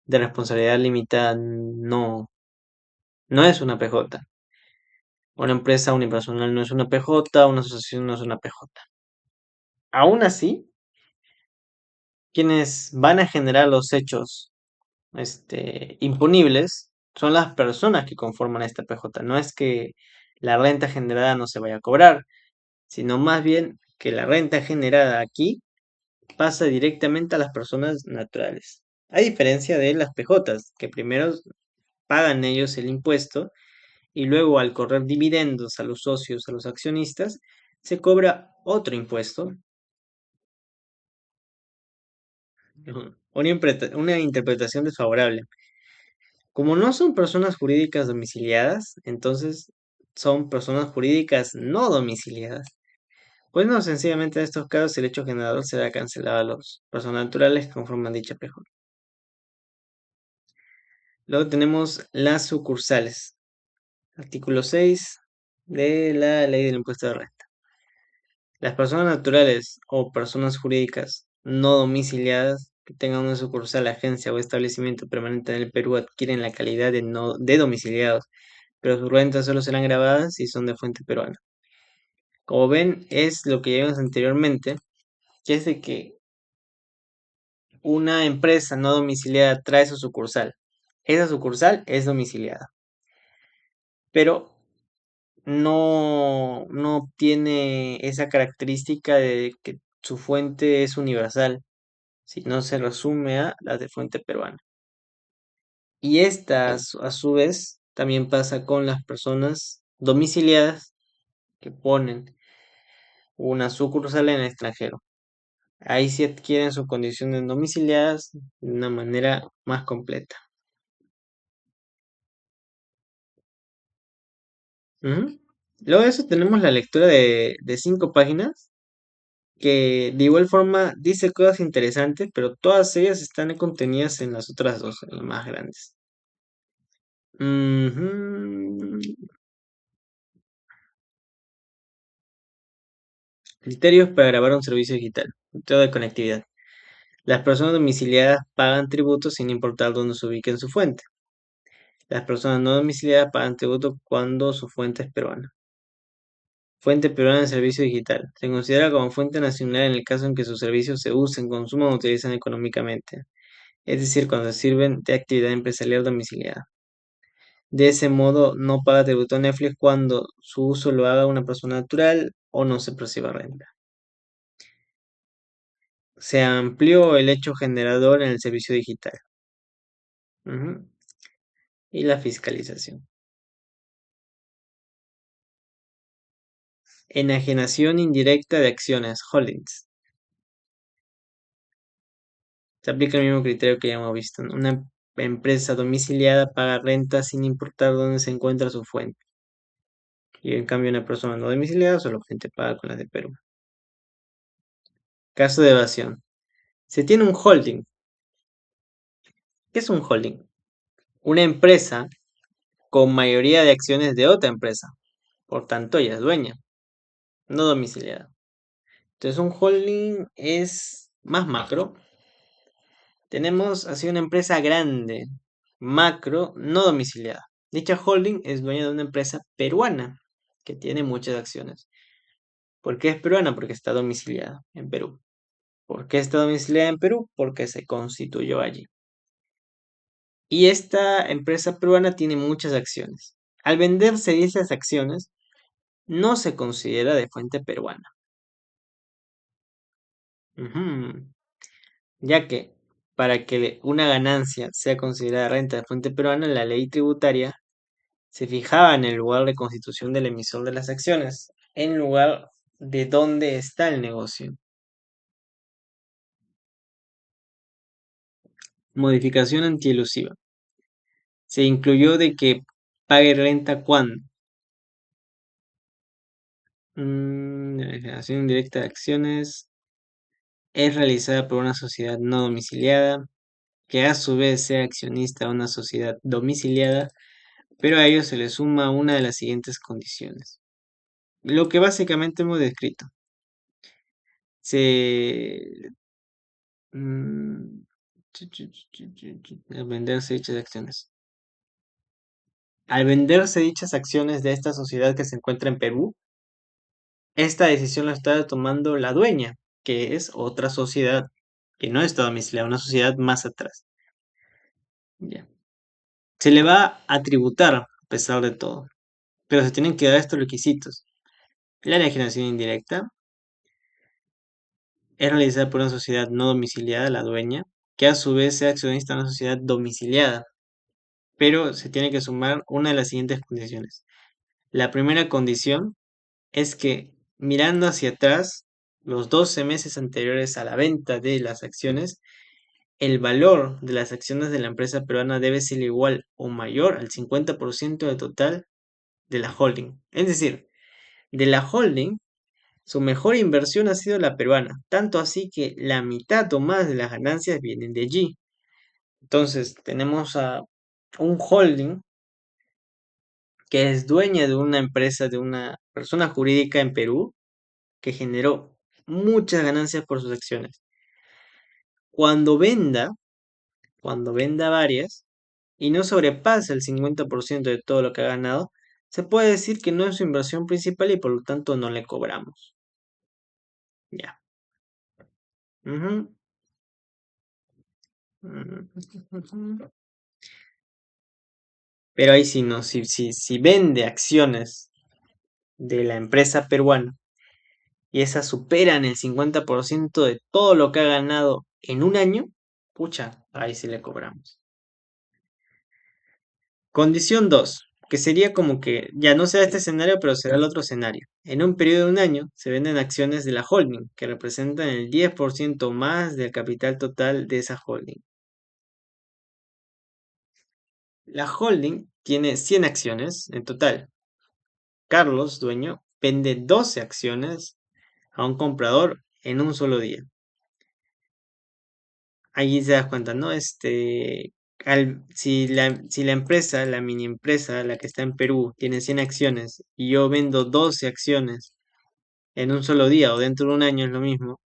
de responsabilidad limitada no es una PJ. Una empresa unipersonal no es una PJ, una asociación no es una PJ. Aún así, quienes van a generar los hechos imponibles son las personas que conforman esta PJ. No es que la renta generada no se vaya a cobrar, sino más bien que la renta generada aquí pasa directamente a las personas naturales. A diferencia de las PJs, que primero pagan ellos el impuesto y luego al correr dividendos a los socios, a los accionistas, se cobra otro impuesto. Una interpretación desfavorable. Como no son personas jurídicas domiciliadas, entonces son personas jurídicas no domiciliadas. Pues no, sencillamente en estos casos el hecho generador será cancelado a las personas naturales que conforman dicha PJ. Luego tenemos las sucursales. Artículo 6 de la Ley del Impuesto de Renta. Las personas naturales o personas jurídicas no domiciliadas que tengan una sucursal, agencia o establecimiento permanente en el Perú adquieren la calidad de domiciliados, pero sus rentas solo serán grabadas si son de fuente peruana. Como ven, es lo que ya vimos anteriormente, que es de que una empresa no domiciliada trae su sucursal. Esa sucursal es domiciliada, pero no tiene esa característica de que su fuente es universal, sino se resume a la de fuente peruana. Y esta, a su vez, también pasa con las personas domiciliadas que ponen una sucursal en el extranjero. Ahí sí adquieren sus condiciones domiciliadas de una manera más completa. Ujú. Luego de eso tenemos la lectura de 5 páginas que de igual forma dice cosas interesantes, pero todas ellas están contenidas en las otras dos, en las más grandes. Ujú. Criterios para grabar un servicio digital. Todo de conectividad. Las personas domiciliadas pagan tributos sin importar dónde se ubique en su fuente. Las personas no domiciliadas pagan tributo cuando su fuente es peruana. Fuente peruana de servicio digital. Se considera como fuente nacional en el caso en que sus servicios se usen, consuman o utilicen económicamente, es decir, cuando sirven de actividad empresarial domiciliada. De ese modo, no paga tributo a Netflix cuando su uso lo haga una persona natural o no se perciba renta. Se amplió el hecho generador en el servicio digital. Ujú. Y la fiscalización. Enajenación indirecta de acciones, holdings. Se aplica el mismo criterio que ya hemos visto, ¿no? Una empresa domiciliada paga renta sin importar dónde se encuentra su fuente. Y en cambio una persona no domiciliada solamente paga con la de Perú. Caso de evasión. Se tiene un holding. ¿Qué es un holding? Una empresa con mayoría de acciones de otra empresa. Por tanto, ella es dueña, no domiciliada. Entonces un holding es más macro. Tenemos así una empresa grande, macro, no domiciliada. Dicha holding es dueña de una empresa peruana que tiene muchas acciones. ¿Por qué es peruana? Porque está domiciliada en Perú. ¿Por qué está domiciliada en Perú? Porque se constituyó allí. Y esta empresa peruana tiene muchas acciones. Al venderse esas acciones, no se considera de fuente peruana. Ujú. Ya que para que una ganancia sea considerada renta de fuente peruana, la ley tributaria se fijaba en el lugar de constitución del emisor de las acciones, en lugar de dónde está el negocio. Modificación antielusiva. Se incluyó de que pague renta cuando la generación indirecta de acciones es realizada por una sociedad no domiciliada, que a su vez sea accionista de una sociedad domiciliada, pero a ello se le suma una de las siguientes condiciones. Lo que básicamente hemos descrito. Se mm, venderse dichas acciones. Al venderse dichas acciones de esta sociedad que se encuentra en Perú, esta decisión la está tomando la dueña, que es otra sociedad que no está domiciliada, una sociedad más atrás. Ya. Se le va a tributar a pesar de todo, pero se tienen que dar estos requisitos. La enajenación indirecta es realizada por una sociedad no domiciliada, la dueña, que a su vez sea accionista de una sociedad domiciliada, pero se tiene que sumar una de las siguientes condiciones. La primera condición es que mirando hacia atrás, los 12 meses anteriores a la venta de las acciones, el valor de las acciones de la empresa peruana debe ser igual o mayor al 50% del total de la holding. Es decir, de la holding, su mejor inversión ha sido la peruana, tanto así que la mitad o más de las ganancias vienen de allí. Entonces, tenemos a un holding que es dueña de una empresa, de una persona jurídica en Perú, que generó muchas ganancias por sus acciones. Cuando venda, cuando venda varias y no sobrepase el 50% de todo lo que ha ganado, se puede decir que no es su inversión principal y por lo tanto no le cobramos. Ya. Ujú. Ujú. Pero ahí sí no, si vende acciones de la empresa peruana y esas superan el 50% de todo lo que ha ganado en un año, pucha, ahí sí le cobramos. Condición 2, que sería como que ya no será este escenario, pero será el otro escenario. En un periodo de un año se venden acciones de la holding, que representan el 10% más del capital total de esa holding. La holding tiene 100 acciones en total. Carlos, dueño, vende 12 acciones a un comprador en un solo día. Allí se das cuenta, ¿no? Si la empresa, la mini empresa, la que está en Perú, tiene 100 acciones y yo vendo 12 acciones en un solo día o dentro de un año es lo mismo,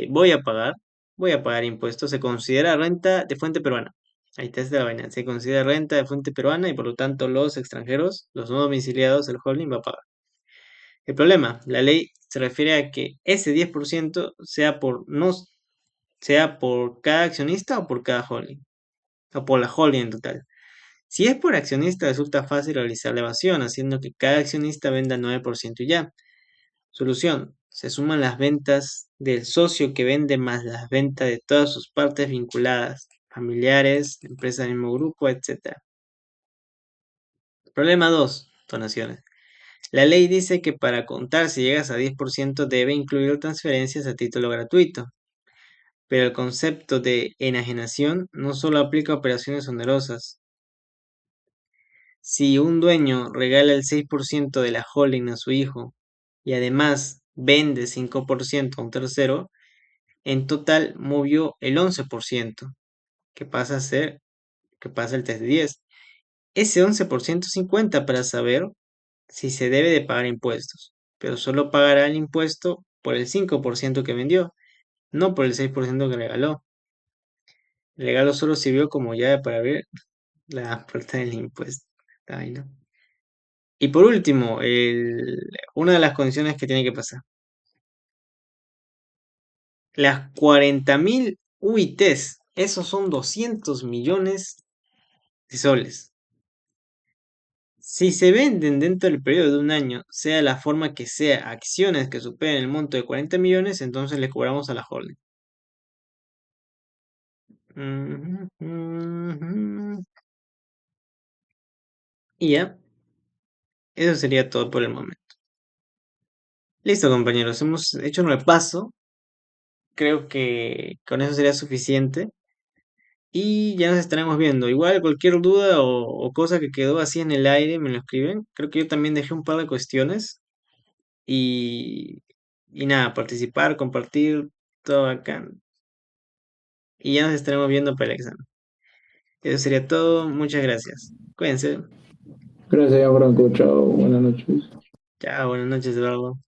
voy a pagar, impuestos, se considera renta de fuente peruana. Ahí está esta la vaina, se considera renta de fuente peruana y por lo tanto los extranjeros, los no domiciliados, el holding va a pagar. El problema, la ley se refiere a que ese 10% sea por, no, sea por cada accionista o por cada holding, o por la holding en total. Si es por accionista, resulta fácil realizar la evasión, haciendo que cada accionista venda 9% y ya. Solución. Se suman las ventas del socio que vende más las ventas de todas sus partes vinculadas, familiares, empresas del mismo grupo, etc. Problema 2. Donaciones. La ley dice que para contar si llegas a 10% debe incluir transferencias a título gratuito, pero el concepto de enajenación no solo aplica a operaciones onerosas. Si un dueño regala el 6% de la holding a su hijo y además vende 5% a un tercero, en total movió el 11%, que pasa a ser, que pasa el test de 10. Ese 11% 50 para saber si se debe de pagar impuestos, pero solo pagará el impuesto por el 5% que vendió, no por el 6% que regaló. El regalo solo sirvió como llave para abrir la puerta del impuesto. Ay, no. Y por último, una de las condiciones que tiene que pasar. Las 40.000 UITs, esos son 200 millones de soles. Si se venden dentro del periodo de un año, sea la forma que sea, acciones que superen el monto de 40 millones, entonces le cobramos a la holding. Ujú, ujú. Y ya, eso sería todo por el momento. Listo, compañeros, hemos hecho un repaso. Creo que con eso sería suficiente. Y ya nos estaremos viendo. Igual cualquier duda o cosa que quedó así en el aire me lo escriben. Creo que yo también dejé un par de cuestiones. Y, y nada, participar, compartir, todo acá. Y ya nos estaremos viendo para el examen. Eso sería todo. Muchas gracias. Cuídense. Gracias, Franco. Chao. Buenas noches. Chao, buenas noches, Eduardo.